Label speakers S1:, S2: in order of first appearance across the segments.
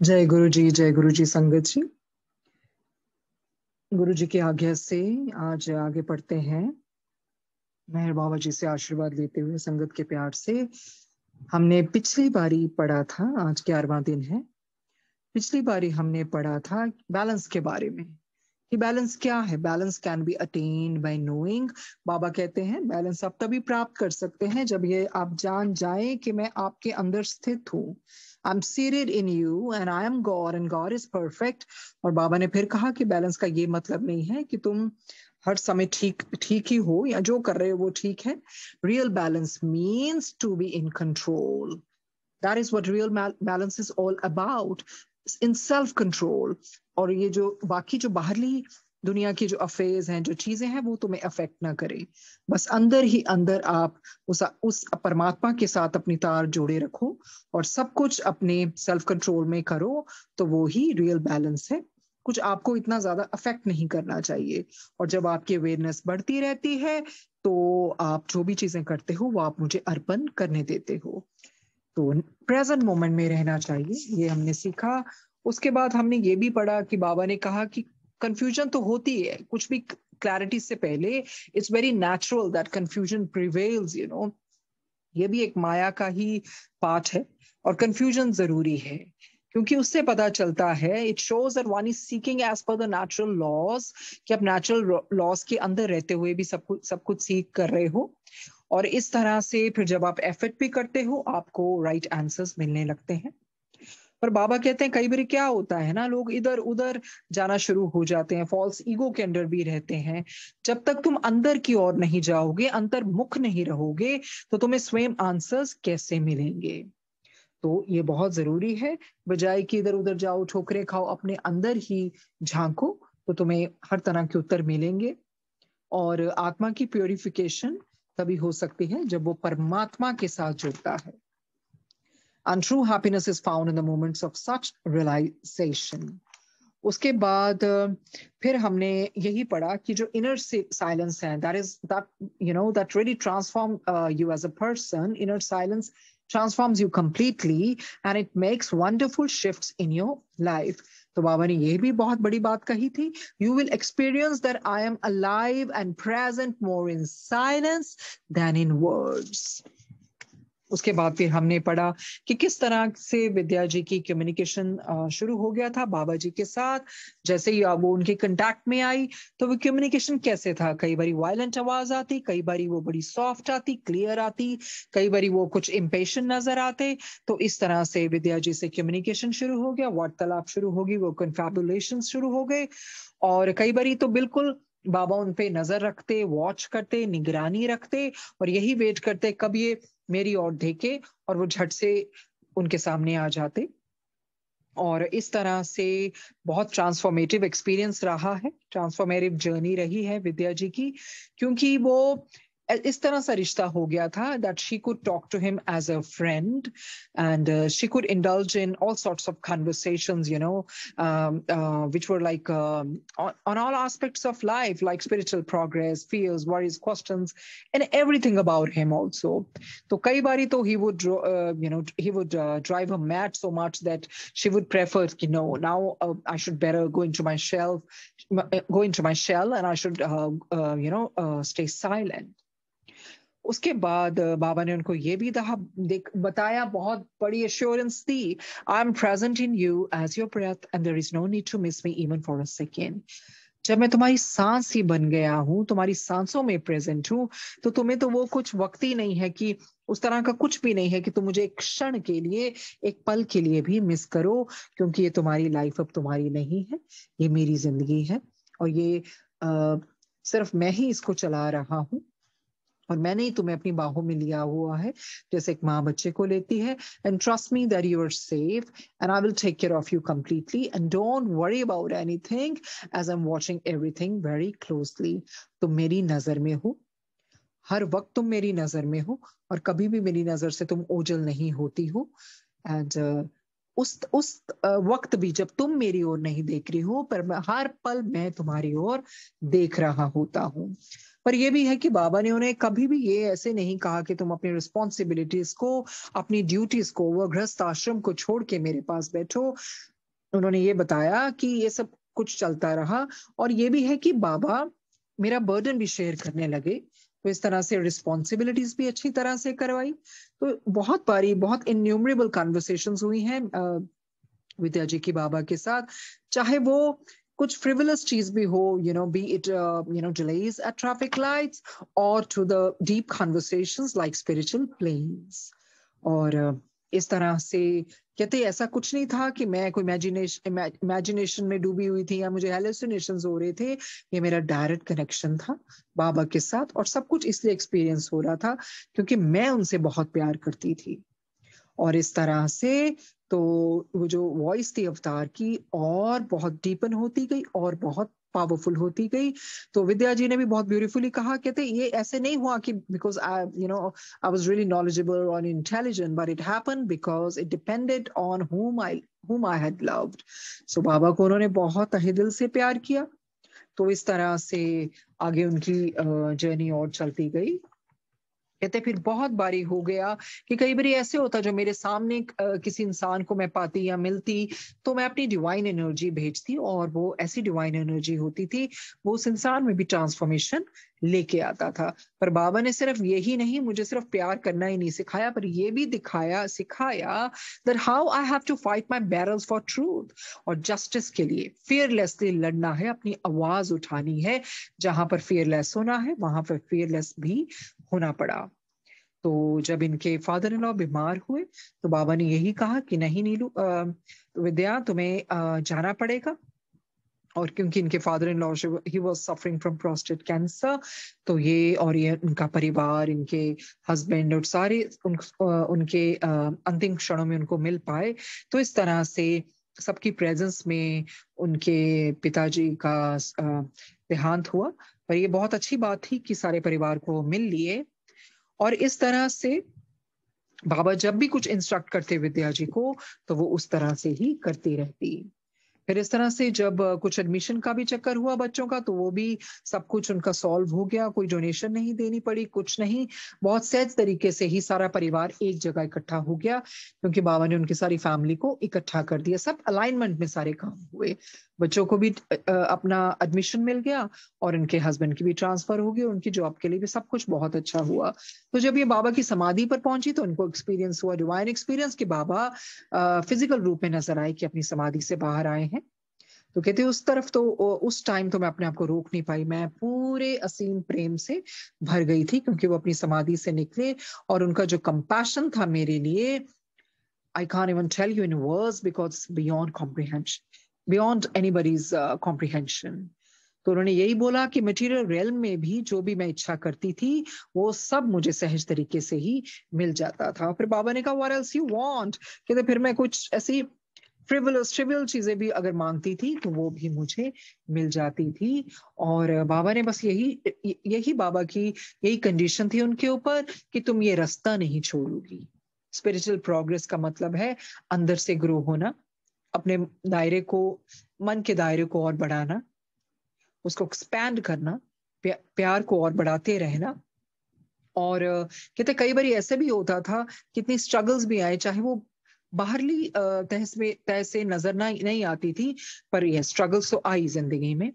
S1: जय गुरु जी संगत जी। गुरु जी की आज्ञा से आज आगे बढ़ते हैं। मेहर बाबा जी से आशीर्वाद लेते हुए संगत के प्यार से हमने पिछली बारी पढ़ा था, आज 11वां दिन है। पिछली बारी हमने पढ़ा था बैलेंस के बारे में कि बैलेंस क्या है। Balance can be attained by knowing. Baba कहते हैं बैलेंस आप तभी प्राप्त कर सकते हैं जब ये आप जान जाएं कि मैं आपके अंदर स्थित हूँ। I am seated in you and I am God and God is perfect. और बाबा ने फिर कहा कि बैलेंस का ये मतलब नहीं है कि तुम हर समय ठीक ठीक ही हो या जो कर रहे हो वो ठीक है। Real balance means to be in control. That is what real balance is all about, in self control. और ये जो बाकी जो बाहरी दुनिया की जो अफेयर्स हैं, जो चीजें हैं, वो तुम्हें अफेक्ट ना करे। बस अंदर ही अंदर आप उस परमात्मा के साथ अपनी तार जोड़े रखो और सब कुछ अपने सेल्फ कंट्रोल में करो, तो वो ही रियल बैलेंस है। कुछ आपको इतना ज्यादा अफेक्ट नहीं करना चाहिए। और जब आपकी अवेयरनेस बढ़ती रहती है तो आप जो भी चीजें करते हो वो आप मुझे अर्पण करने देते हो। तो प्रेजेंट मोमेंट में रहना चाहिए, ये हमने सीखा। उसके बाद हमने ये भी पढ़ा कि बाबा ने कहा कि कंफ्यूजन तो होती है, कुछ भी क्लैरिटी से पहले it's very natural that confusion prevails, ये भी एक माया का ही पार्ट है। और कंफ्यूजन जरूरी है क्योंकि उससे पता चलता है, it shows that one is seeking as per the natural laws, कि आप नेचुरल लॉज के अंदर रहते हुए भी सब कुछ सीख कर रहे हो। और इस तरह से फिर जब आप एफर्ट भी करते हो आपको राइट आंसर्स मिलने लगते हैं। पर बाबा कहते हैं कई बार क्या होता है ना, लोग इधर उधर जाना शुरू हो जाते हैं, फॉल्स ईगो के अंदर भी रहते हैं। जब तक तुम अंदर की ओर नहीं जाओगे, अंतर्मुख नहीं रहोगे, तो तुम्हें स्वयं आंसर्स कैसे मिलेंगे। तो ये बहुत जरूरी है, बजाय कि इधर उधर जाओ ठोकरे खाओ, अपने अंदर ही झांको, तो तुम्हें हर तरह के उत्तर मिलेंगे। और आत्मा की प्योरिफिकेशन तभी हो सकती है जब वो परमात्मा के साथ जुड़ता है। And true happiness is found in the moments of such realization. उसके बाद फिर हमने यही पढ़ा कि जो इनर साइलेंस है, that really transform you as a person. Inner silence transforms you completely and it makes wonderful shifts in your life. तो बाबा ने ये भी बहुत बड़ी बात कही थी, you will experience that I am alive and present more in silence than in words. उसके बाद फिर हमने पढ़ा कि किस तरह से विद्या जी की कम्युनिकेशन शुरू हो गया था बाबा जी के साथ। जैसे ही वो उनके कांटेक्ट में आई तो वो कम्युनिकेशन कैसे था, कई बारी वायलेंट आवाज आती, कई बारी वो बड़ी सॉफ्ट आती, क्लियर आती, कई बारी वो कुछ इम्पेशेंट नजर आते। तो इस तरह से विद्या जी से कम्युनिकेशन शुरू हो गया, वार्तालाप शुरू होगी, वो कन्फैबुलेशन शुरू हो गए। और कई बारी तो बिल्कुल बाबा उन पे नजर रखते, वॉच करते, निगरानी रखते और यही वेट करते कब ये मेरी ओर देखे, और वो झट से उनके सामने आ जाते। और इस तरह से बहुत ट्रांसफॉर्मेटिव एक्सपीरियंस रहा है, ट्रांसफॉर्मेटिव जर्नी रही है विद्या जी की, क्योंकि वो इस तरह सा रिश्ता हो गया था that she could talk to him as a friend and she could indulge in all sorts of conversations, which were like on all aspects of life, like spiritual progress, fears, worries, questions, and everything about him also. तो कई बारी तो he would drive her mad so much that she would prefer, now I should better go into my shell and I should stay silent. उसके बाद बाबा ने उनको ये भी बताया, बहुत बड़ी एश्योरेंस दी, I am present in you as your breath and there is no need to miss me even for a second. जब मैं तुम्हारी सांस ही बन गया हूं, तुम्हारी सांसों में प्रेजेंट हूं, तो तुम्हें तो वो कुछ वक्त ही नहीं है कि उस तरह का कुछ भी नहीं है कि तुम मुझे एक क्षण के लिए, एक पल के लिए भी मिस करो, क्योंकि ये तुम्हारी लाइफ अब तुम्हारी नहीं है, ये मेरी जिंदगी है। और ये सिर्फ मैं ही इसको चला रहा हूं और मैंने ही तुम्हें अपनी बाहों में लिया हुआ है, जैसे एक माँ बच्चे को लेती है। And trust me that you are safe and I will take care of you completely and don't worry about anything as I am watching everything very closely. तुम मेरी नजर में हो, हर वक्त तुम मेरी नजर में हो और कभी भी मेरी नजर से तुम ओझल नहीं होती हो। एंड उस वक्त भी जब तुम मेरी ओर नहीं देख रही हो, पर हर पल मैं तुम्हारी ओर देख रहा होता हूँ। पर यह भी है कि बाबा ने उन्हें कभी भी ये ऐसे नहीं कहा कि तुम अपनी रिस्पॉन्सिबिलिटीज को, अपनी ड्यूटीज को, वो गृहस्थ आश्रम को छोड़ के मेरे पास बैठो। उन्होंने ये बताया कि ये सब कुछ चलता रहा, और ये भी है कि बाबा मेरा बर्डन भी शेयर करने लगे, तो इस तरह से रिस्पॉन्सिबिलिटीज भी अच्छी तरह से करवाई। तो बहुत बारी बहुत इन्यूमरेबल कन्वर्सेशंस हुई हैं विद्या जी की बाबा के साथ, चाहे वो कुछ फ्रिवलस चीज भी हो, be it delays at traffic lights, और to the deep conversations like spiritual planes. और इस तरह से कहते ऐसा कुछ नहीं था कि मैं कोई इमेजिनेशन में डूबी हुई थी या मुझे हेलुसिनेशंस हो रहे थे। ये मेरा डायरेक्ट कनेक्शन था बाबा के साथ, और सब कुछ इसलिए एक्सपीरियंस हो रहा था क्योंकि मैं उनसे बहुत प्यार करती थी। और इस तरह से तो वो जो वॉइस थी अवतार की और बहुत डीपन होती गई और बहुत पावरफुल होती गई। तो विद्या जी ने भी बहुत ब्यूटीफुली कहा, कहते ये ऐसे नहीं हुआ कि because I was really knowledgeable और intelligent, but it happened because it depended on whom I had loved. So Baba को उन्होंने बहुत तहे दिल से प्यार किया। तो इस तरह से आगे उनकी जर्नी और चलती गई। कहते फिर बहुत बारी हो गया कि कई बार ऐसे होता जो मेरे सामने किसी इंसान को मैं पाती या मिलती, तो मैं अपनी डिवाइन एनर्जी भेजती और वो ऐसी डिवाइन एनर्जी होती थी, वो उस इंसान में भी ट्रांसफॉर्मेशन लेके आता था। पर बाबा ने सिर्फ यही नहीं मुझे सिर्फ प्यार करना ही नहीं सिखाया, पर ये भी सिखाया that how I have to fight my battles for truth और जस्टिस के लिए फियरलेसली लड़ना है, अपनी आवाज उठानी है। जहां पर फियरलेस होना है वहां पर फियरलेस भी होना पड़ा। तो जब इनके फादर इन लॉ बीमार हुए तो बाबा ने यही कहा कि नहीं नीलू, विद्या तुम्हें जाना पड़ेगा। और क्योंकि इनके father in law he was suffering from prostate cancer, तो ये उनका परिवार, इनके हस्बैंड और सारे उनके अंतिम क्षणों में उनको मिल पाए। तो इस तरह से सबकी प्रेजेंस में उनके पिताजी का देहांत हुआ। पर ये बहुत अच्छी बात थी कि सारे परिवार को मिल लिए। और इस तरह से बाबा जब भी कुछ इंस्ट्रक्ट करते विद्या जी को तो वो उस तरह से ही करती रहती। फिर इस तरह से जब कुछ एडमिशन का भी चक्कर हुआ बच्चों का, तो वो भी सब कुछ उनका सॉल्व हो गया। कोई डोनेशन नहीं देनी पड़ी, कुछ नहीं, बहुत सहज तरीके से ही सारा परिवार एक जगह इकट्ठा हो गया क्योंकि बाबा ने उनकी सारी फैमिली को इकट्ठा कर दिया। सब अलाइनमेंट में सारे काम हुए। बच्चों को भी अपना एडमिशन मिल गया और उनके हस्बैंड की भी ट्रांसफर हो गई, उनकी जॉब के लिए भी सब कुछ बहुत अच्छा हुआ। तो जब ये बाबा की समाधि पर पहुंची तो उनको एक्सपीरियंस हुआ, डिवाइन एक्सपीरियंस, कि बाबा फिजिकल रूप में नजर आए कि अपनी समाधि से बाहर आए हैं। तो कहते उस तरफ तो उस टाइम तो मैं अपने आप को रोक नहीं पाई, मैं पूरे असीम प्रेम से भर गई थी क्योंकि वो अपनी समाधि से निकले और उनका जो कंपैशन था मेरे लिए, I can't even tell you in words because it's beyond comprehension, beyond anybody's comprehension. तो उन्होंने यही बोला कि मटेरियल रियल्म में भी जो भी मैं इच्छा करती थी वो सब मुझे सहज तरीके से ही मिल जाता था। फिर बाबा ने कहा व्हाट एल्स यू वांट, कहते फिर मैं कुछ ऐसी ट्रिवियल चीजें भी अगर मांगती थी तो वो भी मुझे मिल जाती थी। और बाबा ने बस यही बाबा की यही कंडीशन थी उनके ऊपर कि तुम ये रास्ता नहीं छोड़ोगी। स्पिरिचुअल प्रोग्रेस का मतलब है अंदर से ग्रो होना, अपने दायरे को, मन के दायरे को और बढ़ाना, उसको एक्सपैंड करना, प्यार को और बढ़ाते रहना। और कहते कई बार ऐसे भी होता था, कितनी स्ट्रगल्स भी आए, चाहे वो बाहरली तह से नजर नहीं आती थी, पर ये स्ट्रगल्स तो आई जिंदगी में।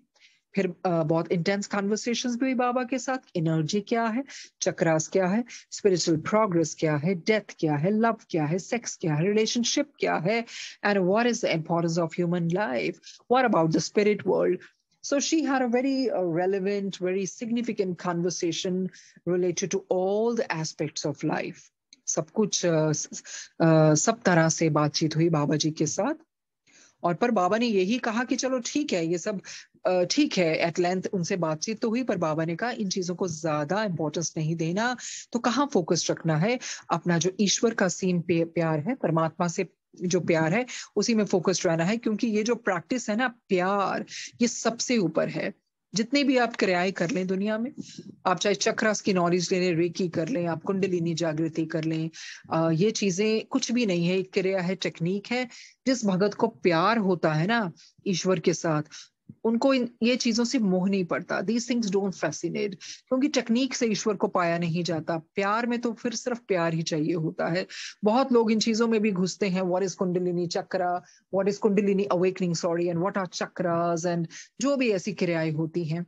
S1: फिर बहुत इंटेंस कन्वर्सेशंस भी हुई बाबा के साथ। एनर्जी क्या है, चक्रास क्या है, स्पिरिचुअल प्रोग्रेस क्या है, डेथ क्या है, लव क्या है, सेक्स क्या है, रिलेशनशिप क्या है, and what is the importance of human life, what about the spirit world. So she had a very relevant, very significant conversation related to all the aspects of life. सब कुछ सब तरह से बातचीत हुई बाबा जी के साथ। और पर बाबा ने यही कहा कि चलो ठीक है, ये सब ठीक है। एट लेंथ उनसे बातचीत तो हुई, पर बाबा ने कहा इन चीजों को ज्यादा इंपॉर्टेंस नहीं देना। तो कहाँ फोकस रखना है, अपना जो ईश्वर का सीम प्यार है, परमात्मा से जो प्यार है उसी में फोकस रहना है। क्योंकि ये जो प्रैक्टिस है ना प्यार, ये सबसे ऊपर है। जितनी भी आप क्रियाएं कर लें दुनिया में, आप चाहे चक्रास की नॉलेज ले लें, रेकी कर लें, आप कुंडलिनी जागृति कर लें, ये चीजें कुछ भी नहीं है। एक क्रिया है, टेक्निक है। जिस भगत को प्यार होता है ना ईश्वर के साथ, उनको ये चीजों से मोह नहीं पड़ता। दीज थिंग्स डोंट फैसिनेट, क्योंकि टेक्निक से ईश्वर को पाया नहीं जाता। प्यार में तो फिर सिर्फ प्यार ही चाहिए होता है। बहुत लोग इन चीजों में भी घुसते हैं, what is kundalini chakra, what is kundalini awakening, sorry, and what are chakras, and जो भी ऐसी क्रियाएं होती हैं।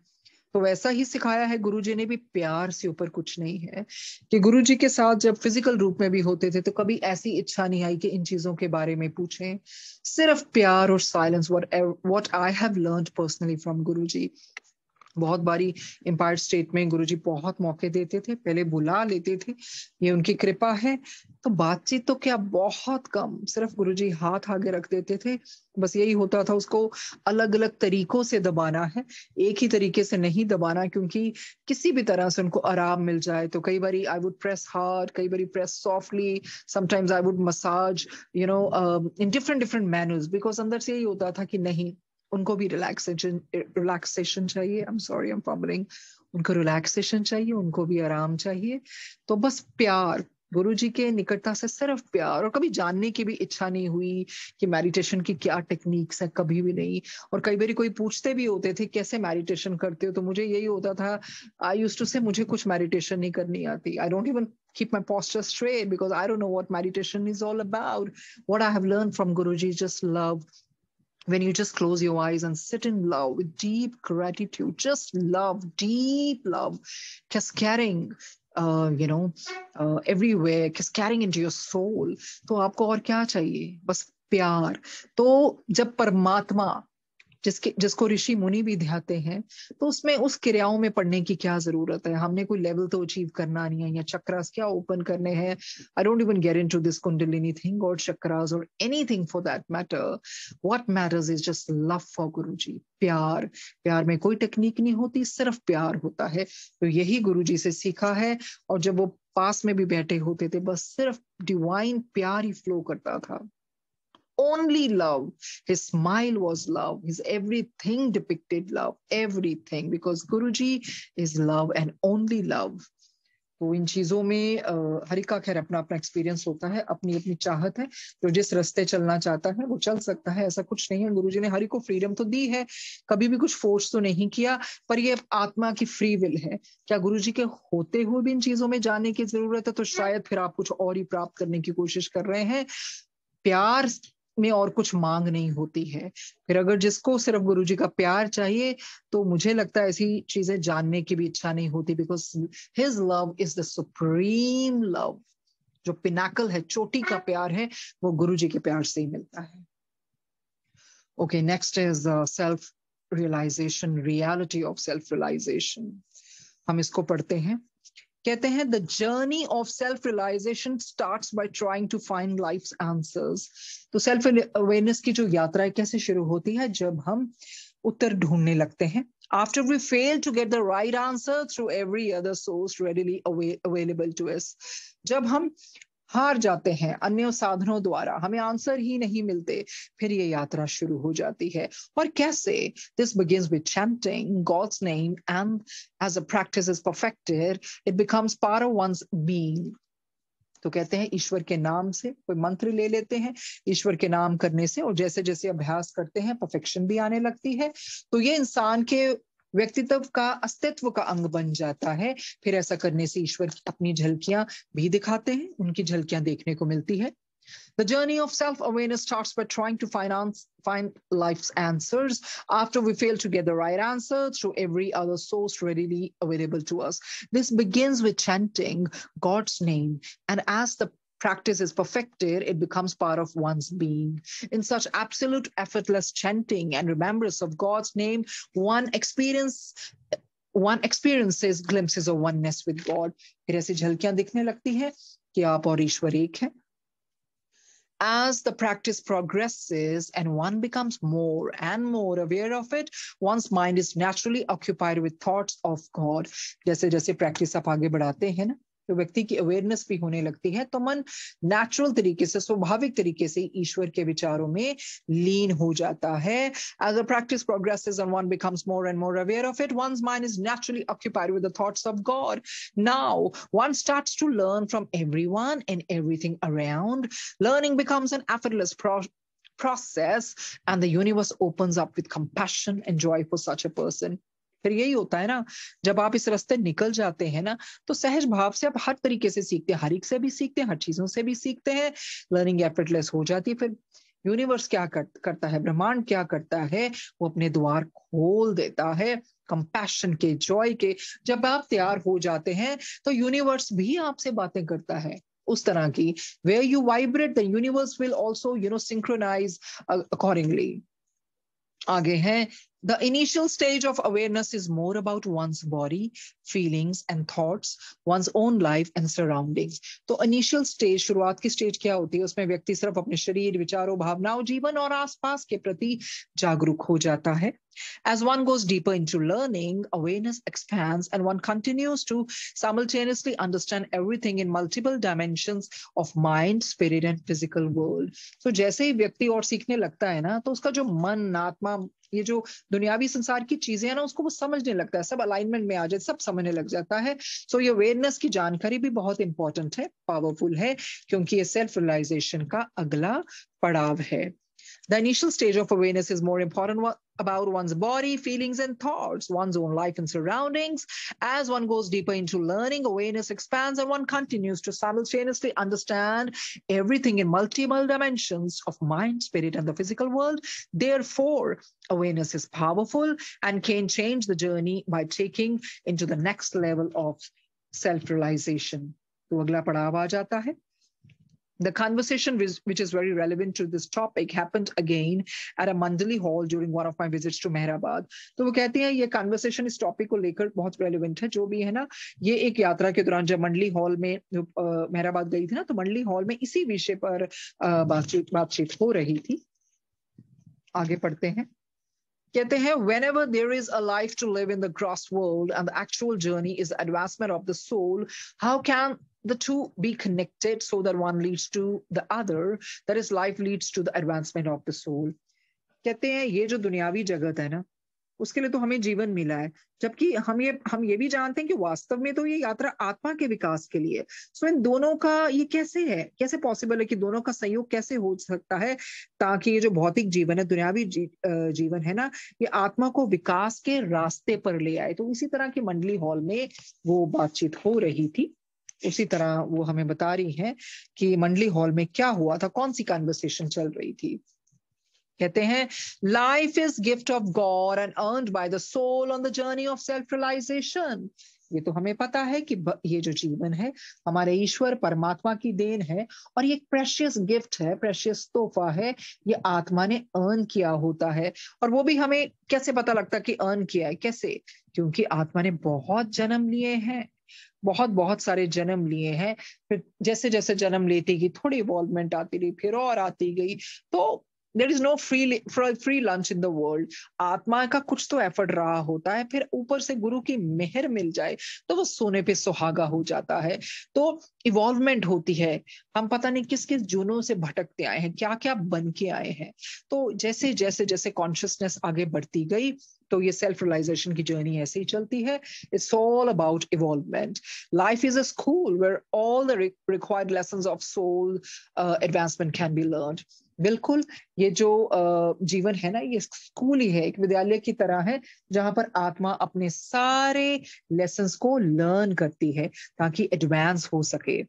S1: तो वैसा ही सिखाया है गुरुजी ने भी, प्यार से ऊपर कुछ नहीं है। कि गुरुजी के साथ जब फिजिकल रूप में भी होते थे तो कभी ऐसी इच्छा नहीं आई कि इन चीजों के बारे में पूछें। सिर्फ प्यार और silence, what I have learned personally from Guruji. बहुत बारी एम्पायर स्टेट में गुरुजी बहुत मौके देते थे, पहले बुला लेते थे, ये उनकी कृपा है। तो बातचीत तो क्या, बहुत कम, सिर्फ गुरुजी हाथ आगे रख देते थे, बस यही होता था। उसको अलग अलग तरीकों से दबाना है, एक ही तरीके से नहीं दबाना, क्योंकि किसी भी तरह से उनको आराम मिल जाए। तो कई बारी आई वुड प्रेस हार्ड, कई बारी press softly, sometimes I would massage in different different manners, because अंदर से यही होता था कि नहीं, उनको भी रिलैक्सेशन चाहिए। I am sorry, I am fumbling. उनको रिलैक्सेशन चाहिए, उनको भी आराम चाहिए। तो बस प्यार, गुरुजी के निकटता से सिर्फ प्यार। और कभी जानने की भी इच्छा नहीं हुई कि मेडिटेशन की क्या टेक्निक्स है, कभी भी नहीं। और कई बार कोई पूछते भी होते थे कैसे मेडिटेशन करते हो, तो मुझे यही होता था, आई यूज्ड टू से मुझे कुछ मेडिटेशन नहीं करनी आती। आई don't even keep my posture straight because I don't know what meditation is all about. What I have learned from Guruji is just love. When you just close your eyes and sit in love with deep gratitude, just love, deep love, cascading, everywhere, cascading into your soul. तो आपको और क्या चाहिए, बस प्यार। तो जब परमात्मा, जिसको ऋषि मुनि भी ध्याते हैं, तो उसमें उस क्रियाओं में पढ़ने की क्या जरूरत है। हमने कोई लेवल तो अचीव करना नहीं है, या चक्रास क्या ओपन करने हैं। I don't even get into this kundalini thing और चक्रास और anything for that matter. What matters is just love for Guruji, प्यार। प्यार में कोई टेक्निक नहीं होती, सिर्फ प्यार होता है। तो यही गुरुजी से सीखा है। और जब वो पास में भी बैठे होते थे, बस सिर्फ डिवाइन प्यार ही फ्लो करता था। Only love. His smile was love. His everything depicted love. Everything. Because Guruji is love and only love. तो इन चीजों में हर का खैर अपना अपना एक्सपीरियंस होता है, अपनी अपनी चाहत है। जो जिस रास्ते चलना चाहता है वो चल सकता है, ऐसा कुछ नहीं है। गुरुजी ने हरि को फ्रीडम तो दी है, कभी भी कुछ फोर्स तो नहीं किया, पर ये आत्मा की फ्री विल है। क्या गुरुजी के होते हुए भी इन चीजों में जाने की जरूरत है, तो शायद फिर आप कुछ और ही प्राप्त करने की कोशिश कर रहे हैं। प्यार में और कुछ मांग नहीं होती है। फिर अगर जिसको सिर्फ गुरुजी का प्यार चाहिए, तो मुझे लगता है ऐसी चीजें जानने की भी इच्छा नहीं होती, because his love is the supreme love. जो पिनाकल है, चोटी का प्यार है, वो गुरुजी के प्यार से ही मिलता है। Okay, next is self realisation, reality of self realisation. हम इसको पढ़ते हैं। कहते हैं, the journey of self realisation starts by trying to find life's answers. तो सेल्फ अवेयरनेस की जो यात्रा है कैसे शुरू होती है, जब हम उत्तर ढूंढने लगते हैं। After we fail to get the right answer through every other source readily available to us. जब हम हार जाते हैं अन्य साधनों द्वारा, हमें आंसर ही नहीं मिलते, फिर ये यात्रा शुरू हो जाती है। और कैसे? This begins with chanting God's name, and as a practice is perfected, it becomes part of one's being. तो कहते हैं ईश्वर के नाम से कोई मंत्र ले लेते हैं, ईश्वर के नाम करने से, और जैसे जैसे अभ्यास करते हैं परफेक्शन भी आने लगती है। तो ये इंसान के व्यक्तित्व का, अस्तित्व का अंग बन जाता है। फिर ऐसा करने से ईश्वर अपनी झलकियां भी दिखाते हैं, उनकी झलकियां देखने को मिलती है। The journey of self-awareness starts by trying to find life's answers. After we fail to get the right answer through every other source readily available to us. This begins with chanting God's name, and as the practice is perfected, it becomes part of one's being. In such absolute effortless chanting and remembrance of God's name, one experiences glimpses of oneness with God. फिर ऐसी झलकियां दिखने लगती है कि आप और ईश्वर एक है। As the practice progresses and one becomes more and more aware of it, one's mind is naturally occupied with thoughts of God. जैसे जैसे practice आप आगे बढ़ाते हैं ना, तो व्यक्ति की अवेयरनेस भी होने लगती है, तो मन नेचुरल तरीके से, स्वाभाविक तरीके से ईश्वर के विचारों में लीन हो जाता है। As the practice progresses and one becomes more and more aware of it, one's mind is naturally occupied with the thoughts of God. Now, one starts to learn from everyone and everything around. Learning becomes an effortless process, and the universe opens up with compassion and joy for such a person. फिर यही होता है ना, जब आप इस रास्ते निकल जाते हैं ना, तो सहज भाव से आप हर तरीके से सीखते हैं, हर एक से भी सीखते हैं, हर चीजों से भी सीखते हैं, लर्निंग एफर्टलेस हो जाती है। फिर यूनिवर्स क्या करता है, ब्रह्मांड क्या करता है, वो अपने द्वार खोल देता है कंपैशन के, जॉय के। जब आप तैयार हो जाते हैं तो यूनिवर्स भी आपसे बातें करता है उस तरह की, where you vibrate the universe will also synchronize accordingly. आगे हैं, the initial stage of awareness is more about one's body, feelings and thoughts, one's own life and surroundings. तो initial stage, शुरुआत की स्टेज क्या होती है, उसमें व्यक्ति सिर्फ अपने शरीर, विचारों, भावनाओं, जीवन और आसपास के प्रति जागरूक हो जाता है। As one goes deeper into learning, awareness expands and one continues to simultaneously understand everything in multiple dimensions of mind, spirit and physical world. So जैसे ही व्यक्ति और सीखने लगता है ना, तो उसका जो मन, आत्मा, ये जो दुनियावी संसार की चीजें हैं ना, उसको वो समझने लगता है, सब अलाइनमेंट में आ जाए, सब समझने लग जाता है। सो ये अवेयरनेस की जानकारी भी बहुत इंपॉर्टेंट है, पावरफुल है, क्योंकि ये सेल्फ रियलाइजेशन का अगला पड़ाव है। The initial stage of awareness is more important about one's body, feelings, and thoughts, one's own life and surroundings. As one goes deeper into learning, awareness expands and one continues to simultaneously understand everything in multiple dimensions of mind, spirit, and the physical world. Therefore, awareness is powerful and can change the journey by taking into the next level of self-realization. तो अगला पड़ाव आ जाता है। The conversation which is very relevant to this topic happened again at a Mandali Hall during one of my visits to Mehrabad. तो वो कहती हैं ये conversation इस topic को लेकर बहुत relevant है, जो भी है ना, ये एक यात्रा के दौरान जब मंडली हॉल में मेहराबाद गई थी ना, तो मंडली हॉल में इसी विषय पर बातचीत हो रही थी। आगे पढ़ते हैं। कहते हैं, whenever there is a life to live in the gross world and the actual journey is the advancement of the soul, how can the two be connected so that one leads to the other, that is life leads to the advancement of the soul? कहते हैं ये जो दुनियावी जगत है ना, उसके लिए तो हमें जीवन मिला है, जबकि हम ये भी जानते हैं कि वास्तव में तो ये यात्रा आत्मा के विकास के लिए। सो इन दोनों का ये कैसे है, कैसे पॉसिबल है कि दोनों का संयोग कैसे हो सकता है, ताकि ये जो भौतिक जीवन है, दुनियावी जीवन है ना, ये आत्मा को विकास के रास्ते पर ले आए। तो इसी तरह की मंडली हॉल में वो बातचीत हो रही थी, उसी तरह वो हमें बता रही हैं कि मंडली हॉल में क्या हुआ था, कौन सी कन्वर्सेशन चल रही थी। कहते हैं, life is gift of God and earned by the soul on the journey of self realisation. ये तो हमें पता है कि ये जो जीवन है हमारे ईश्वर परमात्मा की देन है, और ये एक प्रेशियस गिफ्ट है, प्रेशियस तोहफा है, ये आत्मा ने अर्न किया होता है। और वो भी हमें कैसे पता लगता है कि अर्न किया है, कैसे? क्योंकि आत्मा ने बहुत जन्म लिए हैं, बहुत सारे जन्म लिए हैं। फिर जैसे जैसे जन्म लेती गई, थोड़ी इवॉल्वमेंट आती रही, फिर और आती गई। तो there is no free lunch in the world. आत्मा का कुछ तो एफर्ट रहा होता है, फिर ऊपर से गुरु की मेहर मिल जाए तो वो सोने पे सुहागा हो जाता है। तो इवॉल्वमेंट होती है, हम पता नहीं किस किस जुनों से भटकते आए हैं, क्या क्या बन के आए हैं। तो जैसे जैसे जैसे कॉन्शियसनेस आगे बढ़ती गई, तो ये सेल्फ रियलाइजेशन की जर्नी ऐसे ही चलती है। It's all about evolvement. Life is a school where all the required lessons of soul advancement can be learned. बिल्कुल, ये जो जीवन है ना, ये स्कूल ही है, एक विद्यालय की तरह है, जहां पर आत्मा अपने सारे लेसन्स को लर्न करती है ताकि एडवांस हो सके।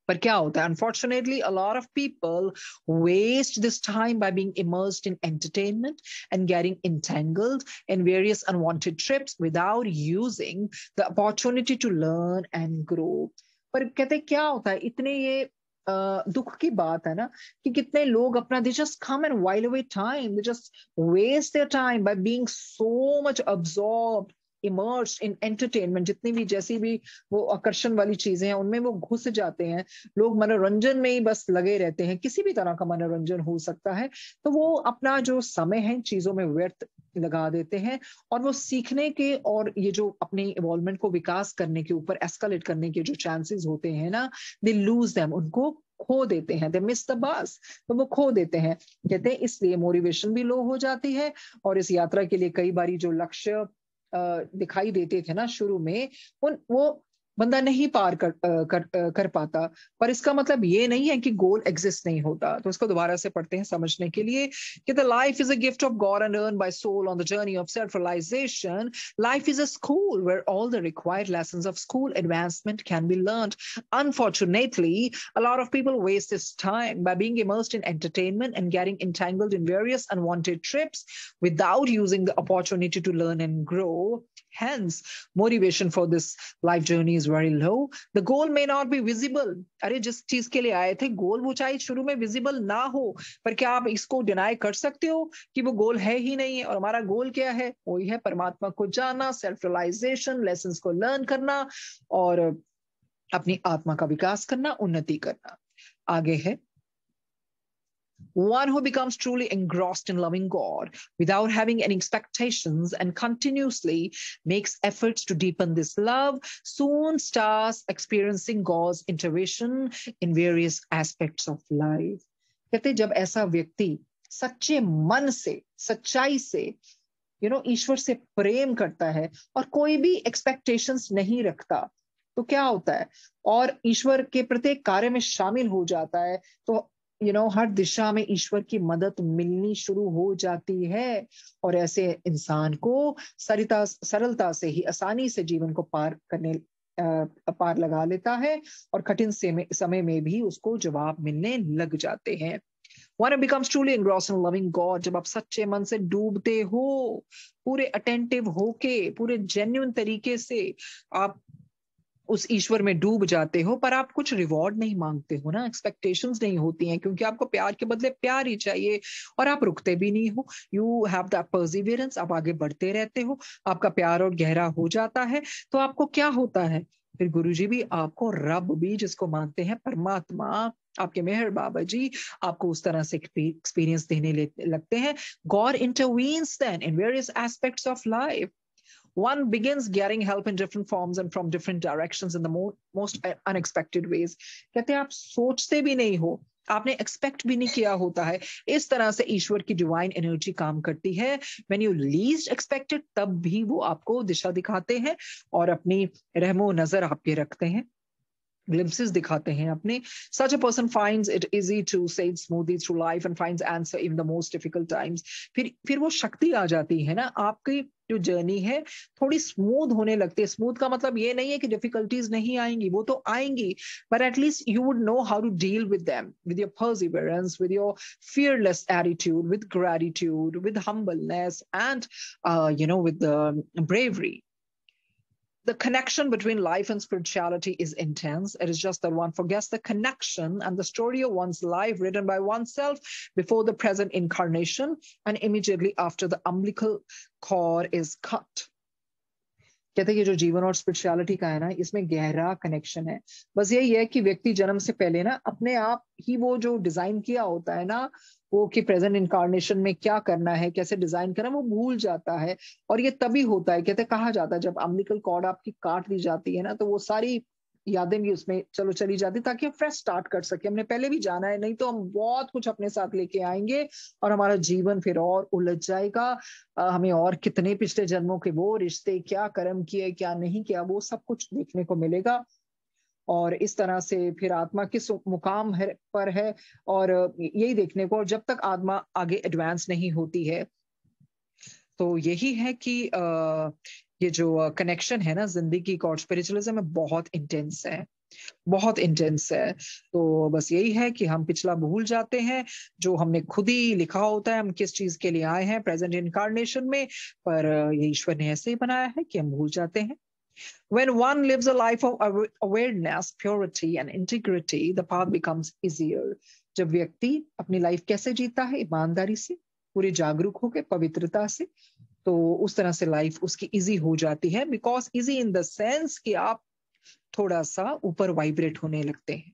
S1: पर क्या होता है, unfortunately a lot of people waste this time by being immersed in entertainment and getting entangled in various unwanted trips without using the opportunity to learn and grow. पर कहते क्या होता है, इतने ये दुख की बात है ना, कि कितने लोग अपना they just come and while away time, they just waste their time by being so much absorbed, immersed in entertainment। जितनी भी जैसी भी वो आकर्षण वाली चीजें हैं उनमें वो घुस जाते हैं। लोग मनोरंजन में ही बस लगे रहते हैं, किसी भी तरह का मनोरंजन हो सकता है, तो वो अपना जो समय है चीजों में व्यर्थ लगा देते हैं, और वो सीखने के और ये जो अपने इवॉल्वमेंट को विकास करने के ऊपर एस्केलेट करने के जो चांसेस होते हैं ना, दे लूज देम, उनको खो देते हैं, दे मिस द बस, तो वो खो देते हैं। कहते हैं इसलिए मोटिवेशन भी लो हो जाती है, और इस यात्रा के लिए कई बारी जो लक्ष्य दिखाई देते थे ना शुरू में, वो बंदा नहीं पार कर पाता। पर इसका मतलब ये नहीं है कि गोल एग्जिस्ट नहीं होता। तो इसको दोबारा से पढ़ते हैं समझने के लिए कि the life is a gift of God and earn by soul on the journey of self realisation. Life is a school where all the required lessons of school advancement can be learned. Unfortunately, a lot of people waste this time by being immersed in entertainment and getting entangled in various unwanted trips without using the opportunity to learn and grow. Hence, motivation for this life journey is very low. The goal may not be visible. अरे जिस चीज के लिए आए थे गोल वो चाहे शुरू में विजिबल ना हो, पर क्या आप इसको डिनाई कर सकते हो कि वो गोल है ही नहीं है? और हमारा गोल क्या है? वही है परमात्मा को जानना, सेल्फ रियलाइजेशन, लेसन्स को लर्न करना और अपनी आत्मा का विकास करना, उन्नति करना। आगे है, one who becomes truly engrossed in loving God without having any expectations and continuously makes efforts to deepen this love soon starts experiencing God's intervention in various aspects of life. कहते जब ऐसा व्यक्ति सच्चे मन से, सच्चाई से ईश्वर से प्रेम करता है और कोई भी एक्सपेक्टेशंस नहीं रखता, तो क्या होता है? और ईश्वर के प्रत्येक कार्य में शामिल हो जाता है, तो हर दिशा में ईश्वर की मदद मिलनी शुरू हो जाती है। और ऐसे इंसान को सरलता से ही, आसानी से जीवन को पार लगा लेता है और कठिन समय में भी उसको जवाब मिलने लग जाते हैं। When it becomes truly engrossed in loving God, जब आप सच्चे मन से डूबते हो, पूरे अटेंटिव होके, पूरे जेन्युइन तरीके से आप उस ईश्वर में डूब जाते हो, पर आप कुछ रिवॉर्ड नहीं मांगते हो ना, एक्सपेक्टेशंस नहीं होती हैं, क्योंकि आपको प्यार के बदले प्यार ही चाहिए और आप रुकते भी नहीं हो। यू हैव दैट परसिवियरेंस, आप आगे बढ़ते रहते हो, आपका प्यार और गहरा हो जाता है। तो आपको क्या होता है फिर? गुरुजी भी आपको, रब भी जिसको मानते हैं, परमात्मा, आपके मेहर बाबा जी आपको उस तरह से एक्सपीरियंस देने लगते हैं। God intervenes then in various aspects of life. One begins getting help in different forms and from different directions in the most unexpected ways. कहते हैं आप सोचते भी नहीं हो, आपने एक्सपेक्ट भी नहीं किया होता है, इस तरह से ईश्वर की डिवाइन एनर्जी काम करती है। When you least expected, तब भी वो आपको दिशा दिखाते हैं और अपनी रहमो नजर आपके रखते हैं, glimpses दिखाते हैं अपने। Such a person finds it easy to sail smoothly through life and finds answer in the most difficult times. फिर वो शक्ति आ जाती है ना, आपकी जो जर्नी है थोड़ी स्मूथ होने लगती है। स्मूथ का मतलब ये नहीं है कि डिफिकल्टीज नहीं आएंगी, वो तो आएंगी, but at least you would know how to deal with them, with your perseverance, with your fearless attitude, with gratitude, with humbleness, and with the bravery. The connection between life and spirituality is intense. It is just that one forgets the connection and the story of one's life written by oneself before the present incarnation and immediately after the umbilical cord is cut. कहते हैं ये जो जीवन और spirituality का है ना, इसमें गहरा कनेक्शन है। बस यही है कि व्यक्ति जन्म से पहले ना अपने आप ही वो जो डिजाइन किया होता है ना, वो कि प्रेजेंट इनकारनेशन में क्या करना है, कैसे डिजाइन करना, वो भूल जाता है। और ये तभी होता है, कहते कहा जाता है, जब अम्बिलिकल कॉर्ड आपकी काट दी जाती है ना, तो वो सारी यादें भी उसमें चली जाती, ताकि हम फ्रेश स्टार्ट कर सके। हमने पहले भी जाना है, नहीं तो हम बहुत कुछ अपने साथ लेके आएंगे और हमारा जीवन फिर और उलझ जाएगा। हमें और कितने पिछले जन्मों के वो रिश्ते, क्या कर्म किए, क्या नहीं किया, वो सब कुछ देखने को मिलेगा। और इस तरह से फिर आत्मा किस मुकाम पर है और यही देखने को। और जब तक आत्मा आगे एडवांस नहीं होती है, तो यही है कि ये जो कनेक्शन है ना जिंदगी का और स्पिरिचुअलिज्म में, बहुत इंटेंस है, बहुत इंटेंस है। तो बस यही है कि हम पिछला भूल जाते हैं, जो हमने खुद ही लिखा होता है हम किस चीज के लिए आए हैं प्रेजेंट इनकारनेशन में, पर ये ईश्वर ने ऐसे ही बनाया है कि हम भूल जाते हैं। When one lives a life of awareness, purity and integrity, the path becomes easier. जब व्यक्ति अपनी लाइफ कैसे जीता है, ईमानदारी से, पूरे जागरूक होकर, पवित्रता से, तो उस तरह से लाइफ उसकी इजी हो जाती है। Because easy in the sense कि आप थोड़ा सा ऊपर वाइब्रेट होने लगते हैं।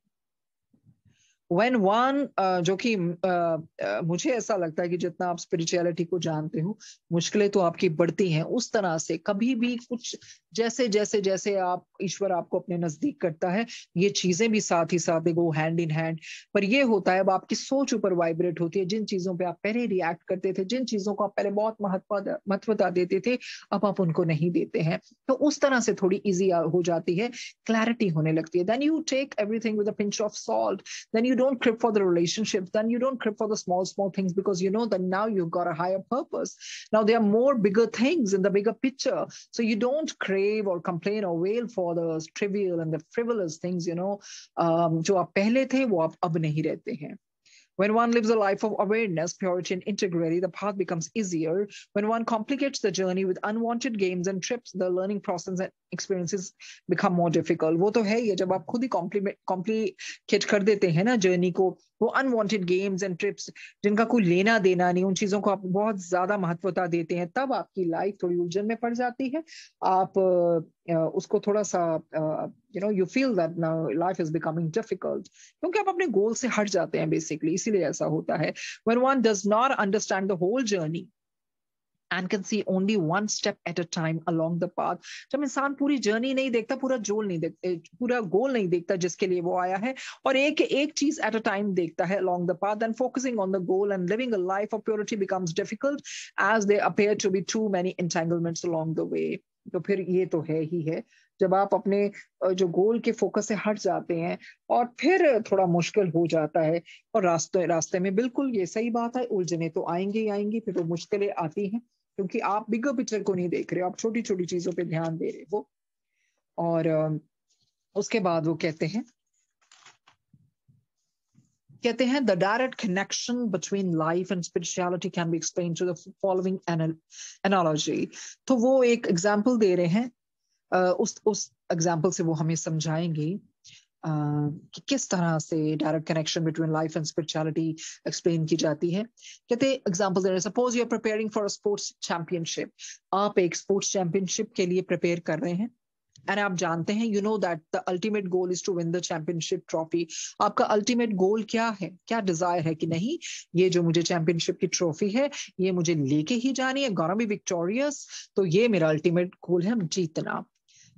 S1: when one जो कि मुझे ऐसा लगता है कि जितना आप स्पिरिचुअलिटी को जानते हो, मुश्किलें तो आपकी बढ़ती हैं उस तरह से। कभी भी कुछ जैसे जैसे जैसे आप ईश्वर आपको अपने नजदीक करता है, ये चीजें भी साथ ही साथ गो हैंड इन हैंड। पर ये होता है, अब आपकी सोच ऊपर वाइब्रेट होती है। जिन चीजों पे आप पहले रिएक्ट करते थे, जिन चीजों को आप पहले बहुत महत्वता देते थे, अब आप उनको नहीं देते हैं। तो उस तरह से थोड़ी इजी हो जाती है, क्लैरिटी होने लगती है। Then you take everything with a pinch of salt, then you don't crib for the relationships, then you don't crib for the small things, because you know that now you've got a higher purpose. Now there are more bigger things in the bigger picture, so you don't crave or complain or wail for the trivial and the frivolous things, जो आप पहले थे वो आप अब नहीं रहते हैं। When one lives a life of awareness, purity, and integrity, the path becomes easier. When one complicates the journey with unwanted games and trips, the learning process and experiences become more difficult. वो तो है ही, जब आप खुद ही complicate कर देते हैं ना जर्नी को, वो अनवांटेड गेम्स एंड ट्रिप्स जिनका कोई लेना देना नहीं, उन चीजों को आप बहुत ज्यादा महत्वता देते हैं, तब आपकी लाइफ थोड़ी उलझन में पड़ जाती है। आप उसको थोड़ा सा you feel that now life is becoming difficult, क्योंकि आप अपने गोल से हट जाते हैं बेसिकली, इसीलिए ऐसा होता है। When one does not understand the whole journey and can see only one step at a time along the path, जब इंसान पूरी जर्नी नहीं देखता, पूरा गोल नहीं देखता जिसके लिए वो आया है, और एक एक चीज at a time देखता है along the path, then focusing on the goal and living a life of purity becomes difficult as there appear to be too many entanglements along the way. तो फिर ये तो है ही है, जब आप अपने जो गोल के फोकस से हट जाते हैं, और फिर थोड़ा मुश्किल हो जाता है। और रास्ते में बिल्कुल ये सही बात है, उलझने तो आएंगे ही आएंगी, फिर तो मुश्किलें आती हैं, क्योंकि आप बिगर पिक्चर को नहीं देख रहे हो, आप छोटी छोटी चीजों पे ध्यान दे रहे हो। और उसके बाद वो कहते हैं the direct connection between life and spirituality can be explained through the following analogy. तो वो एक एग्जाम्पल दे रहे हैं, उस एग्जाम्पल से वो हमें समझाएंगे कि किस तरह से direct connection between life and spirituality explain की जाती है। कहते हैं एग्जाम्पल दे रहे हैं, suppose you are preparing for a sports championship. आप एक स्पोर्ट्स चैंपियनशिप के लिए प्रिपेयर कर रहे हैं, एंड आप जानते हैं, you know that the ultimate goal is to win the championship trophy. आपका अल्टीमेट गोल क्या है, क्या डिजायर है कि नहीं, ये जो मुझे चैंपियनशिप की ट्रॉफी है ये मुझे लेके ही जानी है, गोना बी विक्टोरियस, तो ये मेरा अल्टीमेट गोल है, जीतना।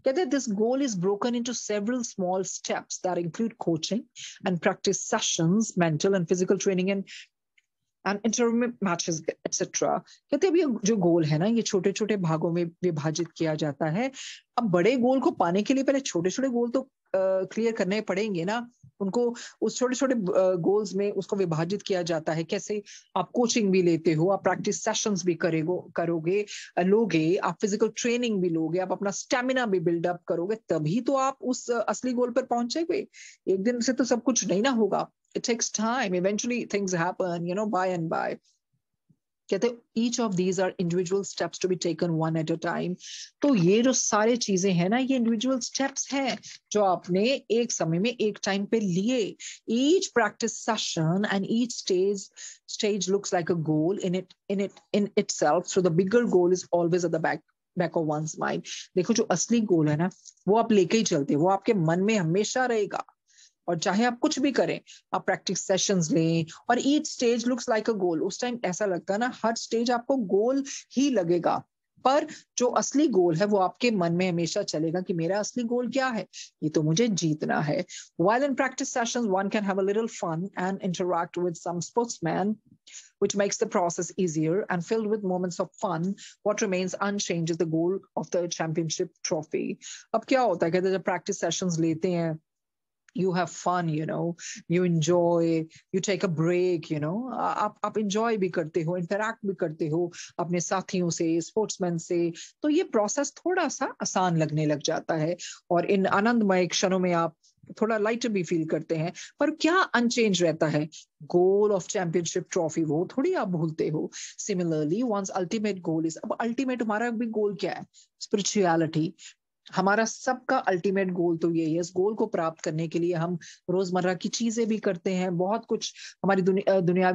S1: कहते हैं this goal is broken into several small steps that include coaching and practice sessions, mental and physical training, and interim matches, etc. कहते हैं ये जो गोल है ना, ये छोटे छोटे भागों में विभाजित किया जाता है। अब बड़े गोल को पाने के लिए पहले छोटे छोटे गोल तो क्लियर करने पड़ेंगे ना, उनको उस छोटे छोटे गोल्स में उसको विभाजित किया जाता है। कैसे? आप कोचिंग भी लेते हो, आप प्रैक्टिस सेशंस भी लोगे, आप फिजिकल ट्रेनिंग भी लोगे, आप अपना स्टेमिना भी बिल्डअप करोगे, तभी तो आप उस असली गोल पर पहुंचेंगे। एक दिन से तो सब कुछ नहीं ना होगा, it takes time, eventually things happen, by and by. कहते each of these are individual steps to be taken one at a time. तो ये जो सारे चीजें हैं ना, ये individual steps हैं जो आपने एक समय में एक टाइम पे लिए। Each practice session and each stage looks like a goal in itself, so the bigger goal is always at the back of one's mind. देखो जो असली गोल है ना, वो आप लेके ही चलते, वो आपके मन में हमेशा रहेगा, और चाहे आप कुछ भी करें, आप प्रैक्टिस सेशंस लें, और each stage looks like a goal. उस टाइम ऐसा लगता है ना, हर स्टेज आपको गोल ही लगेगा, पर जो असली गोल है वो आपके मन में हमेशा चलेगा कि मेरा असली गोल क्या है, ये तो मुझे जीतना है। While in practice sessions, one can have a little fun and interact with some sportsmen, which makes the process easier and filled with moments of fun. What remains unchanged is the goal of the championship trophy. अब क्या होता है, कहते हैं जब practice sessions लेते हैं, you have fun, you enjoy, you take a break, आप enjoy भी करते हो, interact भी करते हो अपने साथियों से, स्पोर्ट्समैन से, तो ये प्रोसेस थोड़ा सा आसान लगने लग जाता है, और इन आनंदमय क्षणों में आप थोड़ा लाइटर भी फील करते हैं। पर क्या अनचेंज रहता है? गोल ऑफ चैंपियनशिप ट्रॉफी, वो थोड़ी आप भूलते हो। Similarly once ultimate goal is, अब अल्टीमेट हमारा भी गोल क्या है? स्पिरिचुअलिटी। हमारा सबका अल्टीमेट गोल तो यही है। इस गोल को प्राप्त करने के लिए हम रोजमर्रा की चीजें भी करते हैं, बहुत कुछ हमारी दुनिया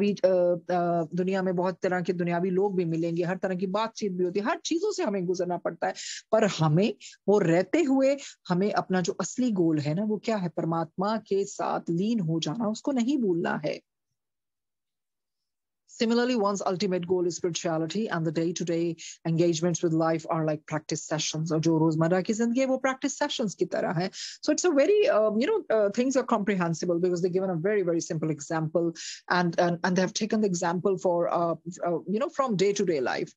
S1: में बहुत तरह के दुनियावी लोग भी मिलेंगे, हर तरह की बातचीत भी होती है, हर चीजों से हमें गुजरना पड़ता है। पर हमें वो रहते हुए हमें अपना जो असली गोल है ना, वो क्या है? परमात्मा के साथ लीन हो जाना, उसको नहीं भूलना है। Similarly, one's ultimate goal is spirituality, and the day-to-day engagements with life are like practice sessions. और जो रोजमर्रा की जिंदगी है वो practice sessions की तरह है. So it's a very things are comprehensible because they're given a very simple example, and they have taken the example for from day-to-day life.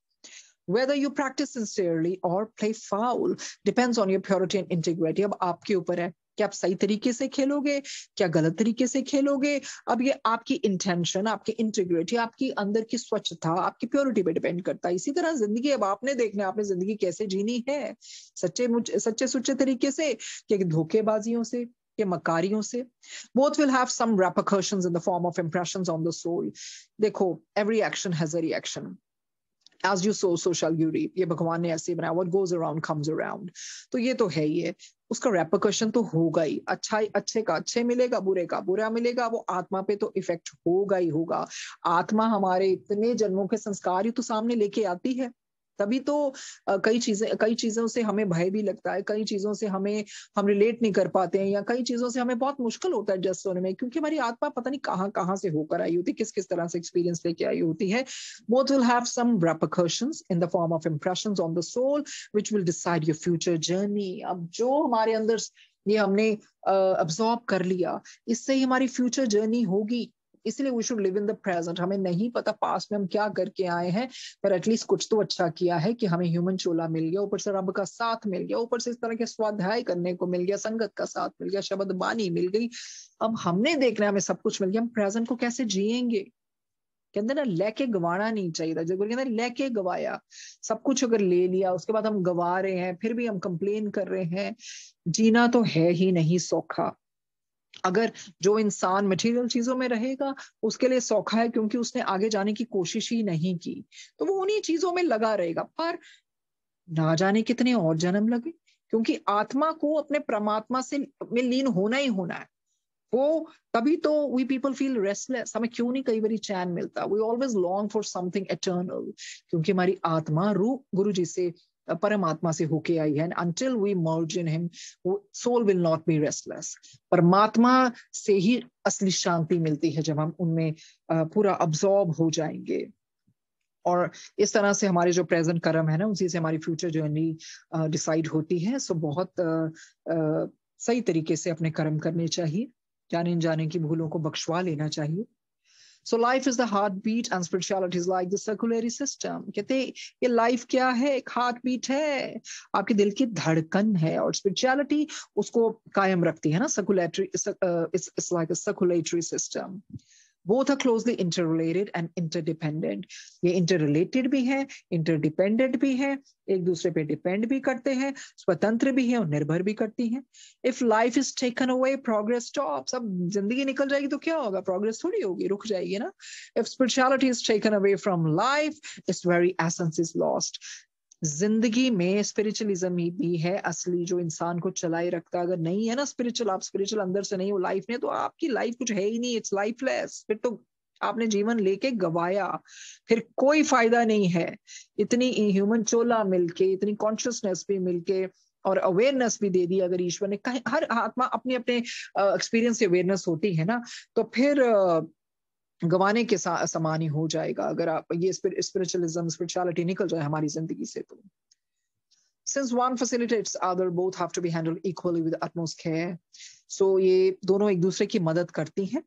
S1: Whether you practice sincerely or play foul depends on your purity and integrity. अब आपके ऊपर है कि आप सही तरीके से खेलोगे, क्या गलत तरीके से खेलोगे। अब ये आपकी इंटेंशन, आपकी इंटीग्रिटी, आपकी अंदर की स्वच्छता, आपकी प्योरिटी पे डिपेंड करता है। इसी तरह जिंदगी अब आपने देखना है, आपने जिंदगी कैसे जीनी है, सच्चे सुच्चे तरीके से कि धोखेबाजियों से, के मकारियों से। Both will have some repercussions in the form of impressions on the soul. देखो, every action has a reaction. As you sow, so shall you reap. ये भगवान ने ऐसे बनाया, what goes around comes around. तो ये तो है ही है, उसका रेपरकशन तो होगा ही। अच्छे का अच्छे मिलेगा, बुरे का बुरा मिलेगा, वो आत्मा पे तो इफेक्ट होगा ही होगा। आत्मा हमारे इतने जन्मों के संस्कार ही तो सामने लेके आती है, तभी तो कई चीजों से हमें भय भी लगता है, कई चीजों से हम रिलेट नहीं कर पाते हैं, या कई चीजों से हमें बहुत मुश्किल होता है एडजस्ट होने में, क्योंकि हमारी आत्मा पता नहीं कहाँ से होकर आई होती, किस तरह से एक्सपीरियंस लेके आई होती है। Both will have some repercussions in the form of impressions on the soul, which will decide your future journey. अब जो हमारे अंदर ये हमने अब्सॉर्ब कर लिया, इससे ही हमारी फ्यूचर जर्नी होगी। इसलिए we should live in the present. हमें नहीं पता पास्ट में हम क्या करके आए हैं, पर एटलीस्ट कुछ तो अच्छा किया है कि हमें ह्यूमन चोला मिल गया, ऊपर से रब का साथ मिल गया, ऊपर से इस तरह के स्वाध्याय करने को मिल गया, संगत का साथ मिल गया, शब्द बानी मिल गई। अब हमने देखना है, हमें सब कुछ मिल गया, हम प्रेजेंट को कैसे जिएंगे। कहते ना, लेके गवाना नहीं चाहिए था। जब कहते लेके गवाया, सब कुछ अगर ले लिया, उसके बाद हम गवा रहे हैं, फिर भी हम कंप्लेन कर रहे हैं, जीना तो है ही नहीं सौखा। अगर जो इंसान मटेरियल चीजों में रहेगा, उसके लिए सौखा है, क्योंकि उसने आगे जाने की कोशिश ही नहीं की, तो वो उन्हीं चीजों में लगा रहेगा। पर ना जाने कितने और जन्म लगे, क्योंकि आत्मा को अपने परमात्मा से में लीन होना ही होना है। वो तभी तो वी पीपल फील रेस्टलेस। हमें क्यों नहीं कई बार चैन मिलता? We always long for something eternal, क्योंकि हमारी आत्मा रूह गुरु जी से, परमात्मा से होके आई है। Until we merge in him, soul will not be restless. परमात्मा से ही असली शांति मिलती है, जब हम उनमें पूरा अब्सॉर्ब हो जाएंगे। और इस तरह से हमारे जो प्रेजेंट कर्म है ना, उसी से हमारी फ्यूचर जर्नी डिसाइड होती है। सो बहुत सही तरीके से अपने कर्म करने चाहिए, जाने जाने की भूलों को बख्शवा लेना चाहिए। So life is the heartbeat and spirituality is like the circulatory system. कहते ये लाइफ क्या है? एक हार्ट बीट है, आपके दिल की धड़कन है, और स्पिरिचुअलिटी उसको कायम रखती है ना। Circulatory, it's like a circulatory system. Both are closely interrelated and interdependent. ये interrelated भी है, interdependent भी है, एक दूसरे पे डिपेंड भी करते हैं, स्वतंत्र भी है और निर्भर भी करती हैं। If life is taken away, progress stops. अब जिंदगी निकल जाएगी तो क्या होगा? प्रोग्रेस थोड़ी होगी, रुक जाएगी ना। If spirituality is taken away from life, its very essence is lost. जिंदगी में स्पिरिचुअलिज्म ही भी है असली जो इंसान को चलाए रखता। अगर नहीं है ना स्पिरिचुअल, आप स्पिरिचुअल अंदर से नहीं हो, लाइफ नहीं, तो आपकी लाइफ कुछ है ही नहीं, इट्स लाइफलेस। फिर तो आपने जीवन लेके गवाया, फिर कोई फायदा नहीं है। इतनी ह्यूमन चोला मिलके, इतनी कॉन्शियसनेस भी मिलके और अवेयरनेस भी दे दी, अगर ईश्वर ने, कहीं हर आत्मा अपने अपने एक्सपीरियंस से अवेयरनेस होती है ना, तो फिर गवाने के समान ही हो जाएगा, अगर आप ये स्पिरिचुअलिज्म, स्पिरिचुअलिटी निकल जाए हमारी जिंदगी से तो। Since one facilitates other, both have to be handled equally with utmost care. So ये दोनों एक दूसरे की मदद करती हैं,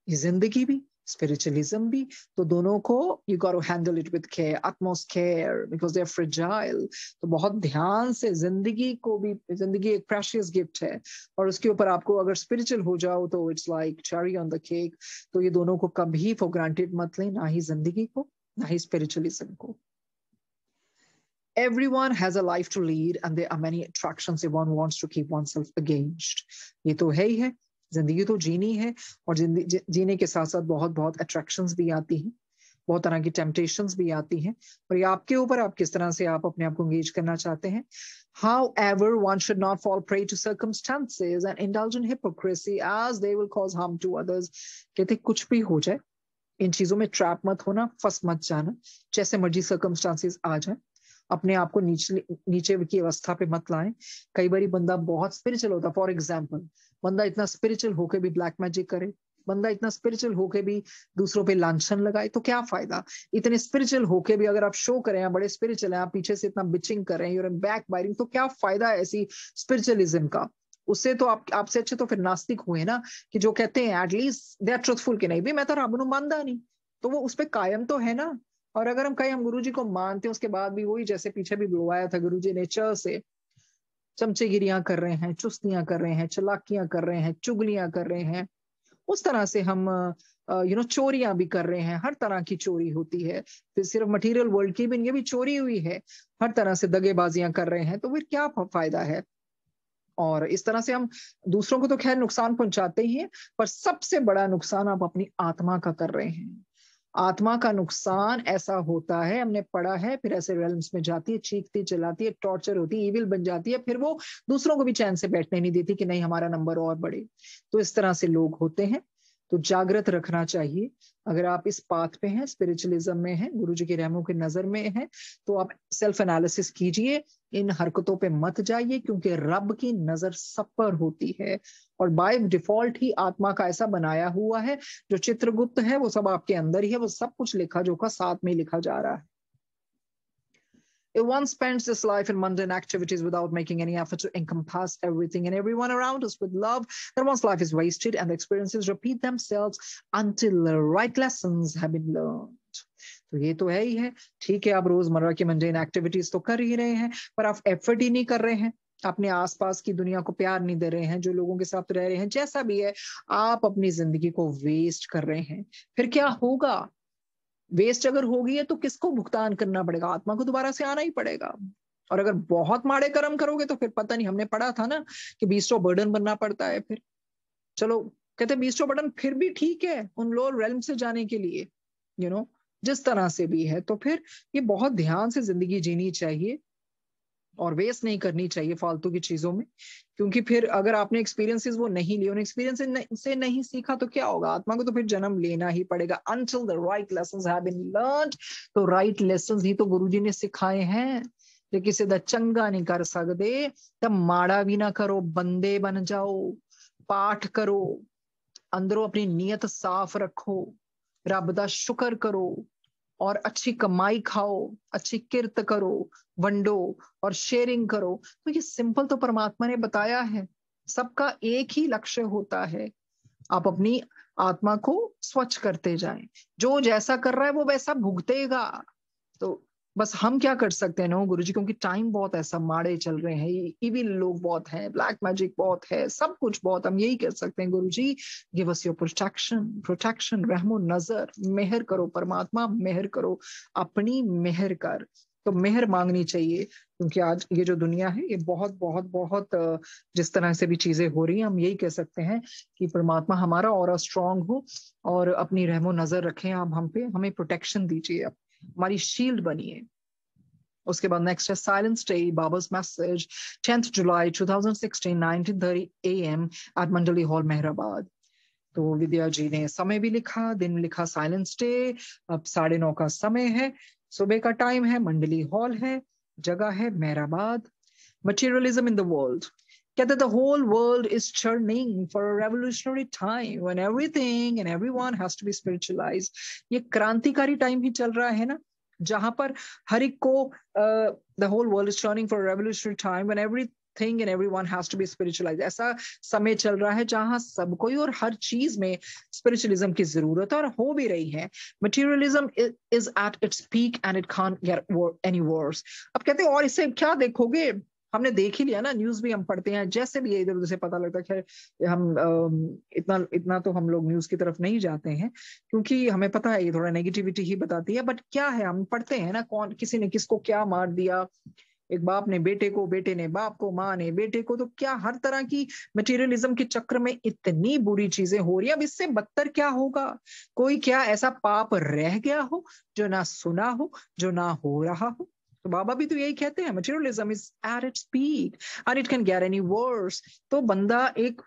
S1: ये जिंदगी भी, spiritualism भी, तो दोनों को you got to handle it with care, utmost care, because they are fragile. तो बहुत ध्यान से जिंदगी को भी, जिंदगी एक precious gift है, और उसके ऊपर आपको अगर spiritual हो जाओ तो it's like cherry on the cake. तो ये दोनों को कभी for granted मत लें, ना ही जिंदगी को, ना ही spiritualism को। Everyone has a life to lead, and there are many attractions if one wants to keep oneself engaged. ये तो है ही है, जिंदगी तो जीनी है, और जीने के साथ साथ बहुत बहुत अट्रैक्शंस भी आती हैं। बहुत तरह की टेम्पटेशंस भी आती हैं, और ये आपके ऊपर, आप किस तरह से आप अपने आप को एंगेज करना चाहते हैं. However, one should not fall prey to circumstances and indulge in hypocrisy as they will cause harm to others. कहते कुछ भी हो जाए, इन चीजों में ट्रैप मत होना, फंस मत जाना. जैसे मर्जी सर्कमस्टांसेस आ जाए, अपने आप को नीचे की अवस्था पे मत लाएं. कई बार बंदा बहुत स्पिरिचुअल होता, फॉर एग्जाम्पल बंदा इतना स्पिरिचुअल होके भी ब्लैक मैजिक करे, बंदा इतना स्पिरिचुअल होके भी दूसरों पे लांछन लगाए, तो क्या फायदा. इतने स्पिरिचुअल होके भी अगर आप शो करें आप बड़े स्पिरिचुअल हैं, आप पीछे से इतना बिचिंग कर रहे हैं, यूर बैक बाइटिंग, तो क्या फायदा है ऐसी स्पिरिचुअलिज्म का. उससे तो आपसे अच्छे तो फिर नास्तिक हुए ना, कि जो कहते हैं एटलीस्ट दे आर ट्रुथफुल, कि नहीं भी मैं तो रब नूं मानदा नहीं, तो वो उस पर कायम तो है ना. और अगर हम कहीं हम गुरुजी को मानते हैं, उसके बाद भी वही जैसे पीछे भी बुलवाया था गुरुजी ने, च से चमचेगिरियां कर रहे हैं, चुस्तियां कर रहे हैं, चलाकियां कर रहे हैं, चुगलियां कर रहे हैं, उस तरह से हम चोरियां भी कर रहे हैं. हर तरह की चोरी होती है, फिर सिर्फ मटेरियल वर्ल्ड की भी, इनकी भी चोरी हुई है. हर तरह से दगेबाजियां कर रहे हैं, तो फिर क्या फायदा है. और इस तरह से हम दूसरों को तो खैर नुकसान पहुंचाते ही हैं, पर सबसे बड़ा नुकसान आप अपनी आत्मा का कर रहे हैं. आत्मा का नुकसान ऐसा होता है, हमने पढ़ा है, फिर ऐसे रेल्म्स में जाती है, चीखती चिल्लाती है, टॉर्चर होती है, इविल बन जाती है, फिर वो दूसरों को भी चैन से बैठने नहीं देती कि नहीं हमारा नंबर और बढ़े. तो इस तरह से लोग होते हैं, तो जागृत रखना चाहिए. अगर आप इस पाथ पे हैं, स्पिरिचुअलिज्म में हैं, गुरुजी के रहमों की नजर में हैं, तो आप सेल्फ एनालिसिस कीजिए, इन हरकतों पे मत जाइए, क्योंकि रब की नजर सब पर होती है. और बाय डिफॉल्ट ही आत्मा का ऐसा बनाया हुआ है, जो चित्रगुप्त है वो सब आपके अंदर ही है, वो सब कुछ लिखा जोखा साथ में लिखा जा रहा है. If one spends this life in mundane activities without making any effort to encompass everything and everyone around us with love, then one's life is wasted and the experiences repeat themselves until the right lessons have been learned. तो ये तो है ही है. ठीक है, आप रोजमर्रा की मंडेन एक्टिविटीज तो कर ही रहे हैं, पर आप एफर्ट ही नहीं कर रहे हैं, अपने आसपास की दुनिया को प्यार नहीं दे रहे हैं, जो लोगों के साथ रह रहे हैं, जैसा भी है, आप अपनी जिंदगी को वेस्ट कर रहे हैं. फिर क्या होगा. वेस्ट अगर होगी है तो किसको भुगतान करना पड़ेगा. आत्मा को दोबारा से आना ही पड़ेगा. और अगर बहुत माड़े कर्म करोगे तो फिर पता नहीं, हमने पढ़ा था ना कि बीस्ट ऑफ बर्डन बनना पड़ता है. फिर चलो कहते बीस्ट ऑफ बर्डन फिर भी ठीक है उन लोअर रेल्म से जाने के लिए, जिस तरह से भी है. तो फिर ये बहुत ध्यान से जिंदगी जीनी चाहिए और वेस्ट नहीं करनी चाहिए फालतू की चीजों में, क्योंकि फिर अगर आपने एक्सपीरियंसेस वो नहीं लिए, उन एक्सपीरियंस से नहीं सीखा, तो क्या होगा. आत्मा को तो फिर जन्म लेना ही पड़ेगा. until the right lessons have been learned, तो राइट लेसन्स ही तो गुरुजी ने सिखाए हैं. जे किसी दा चंगा नहीं कर सकते तो माड़ा भी ना करो, बंदे बन जाओ, पाठ करो, अंदरों अपनी नीयत साफ रखो, रब दा शुक्र करो, और अच्छी कमाई खाओ, अच्छी किरत करो, वंडो और शेयरिंग करो. तो ये सिंपल तो परमात्मा ने बताया है. सबका एक ही लक्ष्य होता है, आप अपनी आत्मा को स्वच्छ करते जाएं. जो जैसा कर रहा है वो वैसा भुगतेगा. तो बस हम क्या कर सकते हैं ना गुरुजी, क्योंकि टाइम बहुत ऐसा माड़े चल रहे हैं, इविल लोग बहुत हैं, ब्लैक मैजिक बहुत है, सब कुछ बहुत. हम यही कह सकते हैं गुरुजी, गिव अस योर प्रोटेक्शन, रहमो नजर, मेहर करो परमात्मा, मेहर करो, अपनी मेहर कर. तो मेहर मांगनी चाहिए, क्योंकि आज ये जो दुनिया है ये बहुत बहुत बहुत जिस तरह से भी चीजें हो रही हैं, हम यही कह सकते हैं कि परमात्मा हमारा और स्ट्रांग हो और अपनी रहमो नजर रखें आप हम पे, हमें प्रोटेक्शन दीजिए, हमारी शील्ड बनिए. उसके बाद नेक्स्ट है साइलेंस डे, बाबा's message 10th July 2016 19:30 AM at Mandali hall Meherabad. तो विद्या जी ने समय भी लिखा, दिन लिखा साइलेंस डे. अब 9:30 का समय है, सुबह का टाइम है, मंडली हॉल है, जगह है Mehrabad. Materialism in the world, कहते the whole world is churning for a revolutionary time when everything and everyone has to be spiritualized. ये क्रांतिकारी टाइम ही चल रहा है ना, जहां पर हर एक को the whole world is churning for a revolutionary time when everything and everyone has to be spiritualized. ऐसा समय चल रहा है जहां सब कोई और हर चीज में स्पिरिचुअलिज्म की जरूरत है और हो भी रही है. Materialism is at its peak and it can't get any worse. अब कहते हैं और इससे क्या देखोगे, हमने देख ही लिया ना, न्यूज भी हम पढ़ते हैं, जैसे भी इधर उधर से पता लगता है. खैर हम इतना तो हम लोग न्यूज की तरफ नहीं जाते हैं, क्योंकि हमें पता है ये थोड़ा नेगेटिविटी ही बताती है. बट क्या है, हम पढ़ते हैं ना, कौन किसी ने किसको क्या मार दिया, एक बाप ने बेटे को, बेटे ने बाप को, माँ ने बेटे को, तो क्या हर तरह की मटेरियलिज्म के चक्र में इतनी बुरी चीजें हो रही है। अब इससे बदतर क्या होगा? कोई क्या ऐसा पाप रह गया हो जो ना सुना हो, जो ना हो रहा हो? तो बाबा भी तो यही कहते हैं, materialism is at its peak and it can get any worse. तो बंदा एक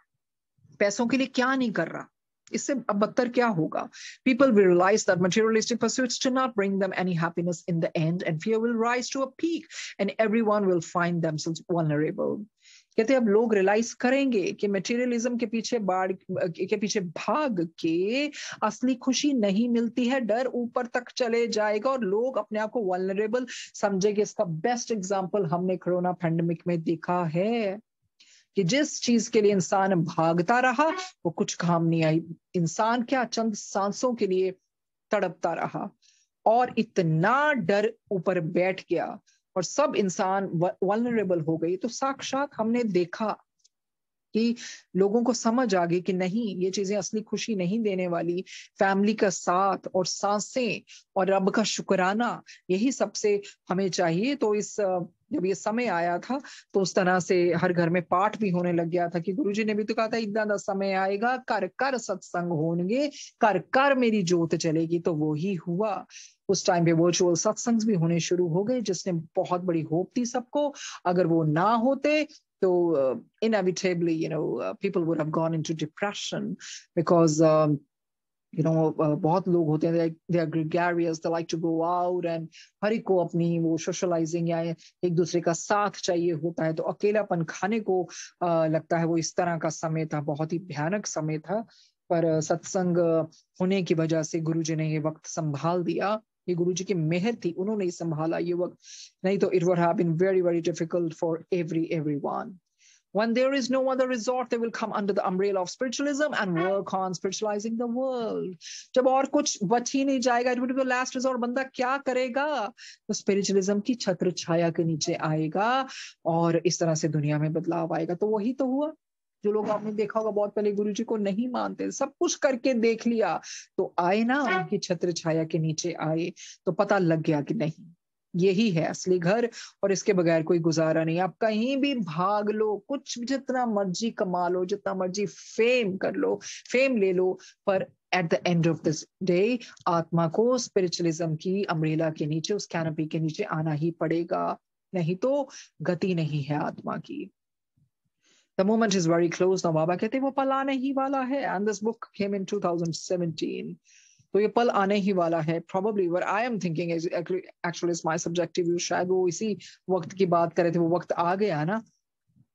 S1: पैसों के लिए क्या नहीं कर रहा, इससे अब बदतर क्या होगा? People will realize that materialistic pursuits do not bring them any happiness in the end, and fear will rise to a peak, and everyone will find themselves vulnerable. कहते अब लोग रियलाइज करेंगे कि मटेरियलिज्म के पीछे भाग के असली खुशी नहीं मिलती है, डर ऊपर तक चले जाएगा और लोग अपने आप को वल्नरेबल समझेंगे। इसका बेस्ट एग्जांपल हमने कोरोना पैंडेमिक में देखा है कि जिस चीज के लिए इंसान भागता रहा वो कुछ काम नहीं आई। इंसान क्या, चंद सांसों के लिए तड़पता रहा और इतना डर ऊपर बैठ गया और सब इंसान वल्नरेबल हो गई। तो साक्षात हमने देखा कि लोगों को समझ आ गई कि नहीं, ये चीजें असली खुशी नहीं देने वाली। फैमिली का साथ और सांसें और रब का शुक्राना, यही सबसे हमें चाहिए। तो इस जब ये समय आया था तो उस तरह से हर घर में पाठ भी होने लग गया था कि गुरुजी ने भी तो कहा था, इतना दा समय आएगा कर कर सत्संग होंगे, कर कर मेरी जोत चलेगी। तो वो ही हुआ। उस टाइम पे वर्चुअल सत्संग भी होने शुरू हो गए, जिसने बहुत बड़ी होप थी सबको। अगर वो ना होते तो inevitably, people would have gone into depression because बहुत लोग होते हैं, they are gregarious, they like to go out and हर एक को अपनी वो सोशलाइजिंग या एक दूसरे का साथ चाहिए होता है। तो अकेलापन खाने को लगता है। वो इस तरह का समय था, बहुत ही भयानक समय था। पर सत्संग होने की वजह से गुरुजी ने ये वक्त संभाल दिया। ये गुरुजी की मेहर थी, उन्होंने ही संभाला ये वक्त, नहीं तो it would have been very very difficult for everyone. When there is no other resort, they will come under the umbrella of spiritualism and work on spiritualizing the world. जब और कुछ बच ही नहीं जाएगा, it would be the last resort, बंदा क्या करेगा? तो स्पिरिचुअलिज्म की छत्र छाया के नीचे आएगा और इस तरह से दुनिया में बदलाव आएगा। तो वही तो हुआ। जो लोग आपने देखा होगा बहुत पहले गुरुजी को नहीं मानते, सब कुछ करके देख लिया, तो आए ना, उनकी छत्र छाया के नीचे आए, तो पता लग गया कि नहीं, यही है असली घर और इसके बगैर कोई गुजारा नहीं। आप कहीं भी भाग लो, कुछ जितना मर्जी कमा लो, जितना मर्जी फेम कर लो, फेम ले लो, पर at the end of this day आत्मा को स्पिरिचुअलिज्म की अम्ब्रेला के नीचे, उस कैनोपी के नीचे आना ही पड़ेगा, नहीं तो गति नहीं है आत्मा की। The moment is very close now. बाबा कहते हैं वो पल आने ही वाला है, and this book came in 2017. तो ये पल आने ही वाला है। Probably what I am thinking is actually is my subjective view, शायद वो इसी वक्त की बात कर रहे थे। वो वक्त आ गया ना,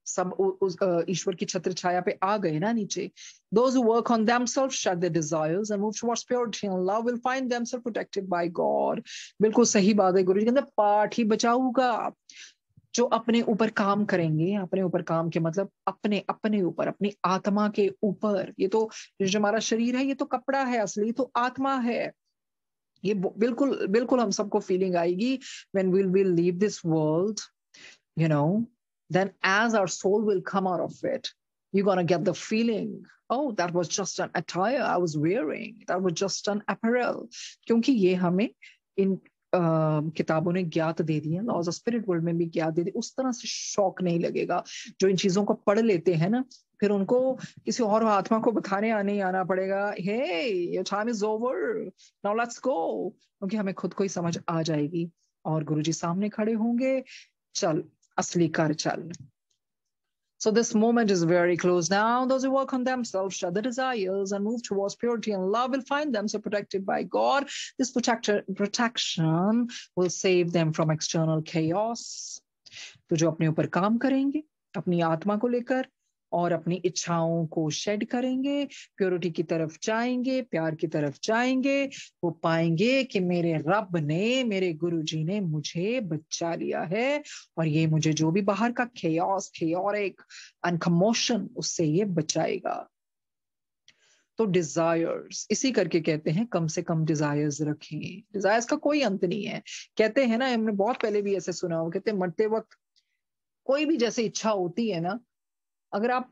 S1: सब उस ईश्वर की छत्र छाया पे आ गए ना नीचे। Those who work on themselves, shut their desires and move towards purity and love will find themselves protected by God. बिल्कुल सही बात है। गुरु जी कहते पाठ ही बचाऊगा। जो अपने ऊपर काम करेंगे, अपने ऊपर काम के मतलब अपने ऊपर, अपनी आत्मा के ऊपर। ये तो जो हमारा शरीर है ये तो कपड़ा है, असली तो आत्मा है। ये बिल्कुल बिल्कुल हम सबको फीलिंग आएगी when we'll leave this world, then as our soul will come out of it, you're gonna get the feeling, oh, that was just an attire I was wearing, that was just an apparel. क्योंकि ये हमें इन किताबों ने ज्ञात दे दी है, laws of spirit world में भी ज्ञात दे दी। उस तरह से शौक नहीं लगेगा। जो इन चीजों को पढ़ लेते हैं ना, फिर उनको किसी और आत्मा को बताने नहीं आना पड़ेगा, hey your time is over, now let's go, क्योंकि हमें खुद को ही समझ आ जाएगी और गुरुजी सामने खड़े होंगे, चल असली कर चल। So this moment is very close now. Those who work on themselves, shut their desires, and move towards purity and love will find themselves protected by God. This protection will save them from external chaos. तो जो अपने ऊपर काम करेंगे, अपनी आत्मा को लेकर और अपनी इच्छाओं को शेड करेंगे, प्योरिटी की तरफ जाएंगे, प्यार की तरफ जाएंगे, वो पाएंगे कि मेरे रब ने, मेरे गुरुजी ने मुझे बचा लिया है और ये मुझे जो भी बाहर का chaos, chaotic and commotion, उससे ये बचाएगा। तो डिजायर्स, इसी करके कहते हैं कम से कम डिजायर्स रखें। डिजायर्स का कोई अंत नहीं है। कहते हैं ना, हमने बहुत पहले भी ऐसे सुना हो, कहते हैं मरते वक्त कोई भी जैसे इच्छा होती है ना, अगर आप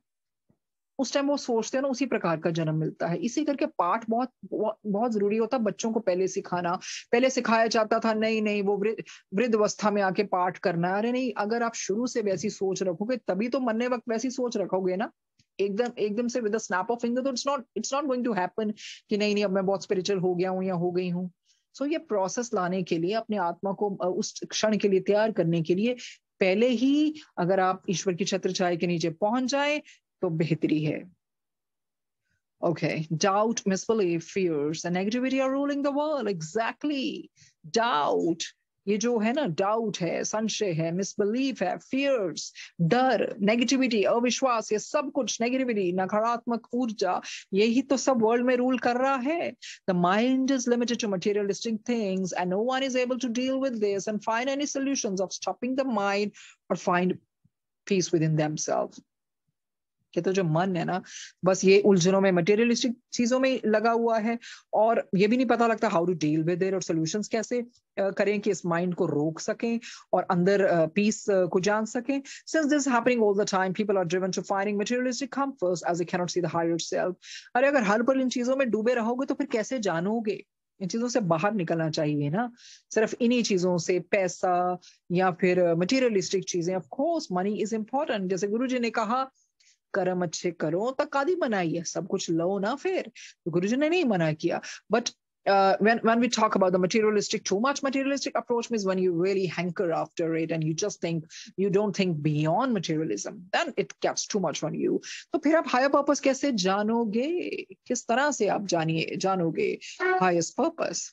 S1: उस टाइम वो सोचते हैं ना, उसी प्रकार का जन्म मिलता है। इसी करके पाठ बहुत बहुत, बहुत जरूरी होता है बच्चों को पहले सिखाना। पहले सिखाया जाता था नहीं नहीं वो वृद्ध अवस्था में आके पाठ करना है। अरे नहीं, अगर आप शुरू से वैसी सोच रखोगे तभी तो मरने वक्त वैसी सोच रखोगे ना। एकदम एकदम से विद स्नैप ऑफ फिंगर तो it's not going to happen कि नहीं नहीं अब मैं बहुत स्पिरिचुअल हो गया हूँ या हो गई हूँ। सो ये प्रोसेस लाने के लिए, अपने आत्मा को उस क्षण के लिए तैयार करने के लिए, पहले ही अगर आप ईश्वर की छत्र छाया के नीचे पहुंच जाए तो बेहतरी है। Okay, doubt, misbelief, fears, and negativity are ruling the world. Exactly. Doubt. ये जो है ना, डाउट है, संशय है, मिसबिलीफ है, फियर्स, डर, नेगेटिविटी, अविश्वास, ये सब कुछ, नेगेटिविटी, नकारात्मक ऊर्जा, यही तो सब वर्ल्ड में रूल कर रहा है। The mind is limited to materialistic things and no one is able to deal with this and find any solutions of stopping the mind or find peace within themselves. कि तो जो मन है ना, बस ये उलझनों में, मटेरियलिस्टिक चीजों में लगा हुआ है, और ये भी नहीं पता लगता how to deal with it, और सॉल्यूशंस कैसे करें कि इस माइंड को रोक सकें और अंदर पीस को जान सकें। Since this happening all the time, people are driven to finding materialistic comforts as they can not see the higher self. अरे अगर हर पल इन चीजों में डूबे रहोगे तो फिर कैसे जानोगे? इन चीजों से बाहर निकलना चाहिए ना। सिर्फ इन्हीं चीजों से, पैसा या फिर मटेरियलिस्टिक चीजें, of course money is important. जैसे गुरुजी ने कहा, कर्म अच्छे करो तो कादी मनाई है, सब कुछ लो ना। फिर तो गुरुजी ने नहीं मना किया। But when we talk about the materialistic, too much materialistic approach means when you really hanker after it and you just think, you don't think beyond materialism, then it gets too much on you. तो फिर आप higher purpose कैसे जानोगे? किस तरह से आप जानोगे highest purpose?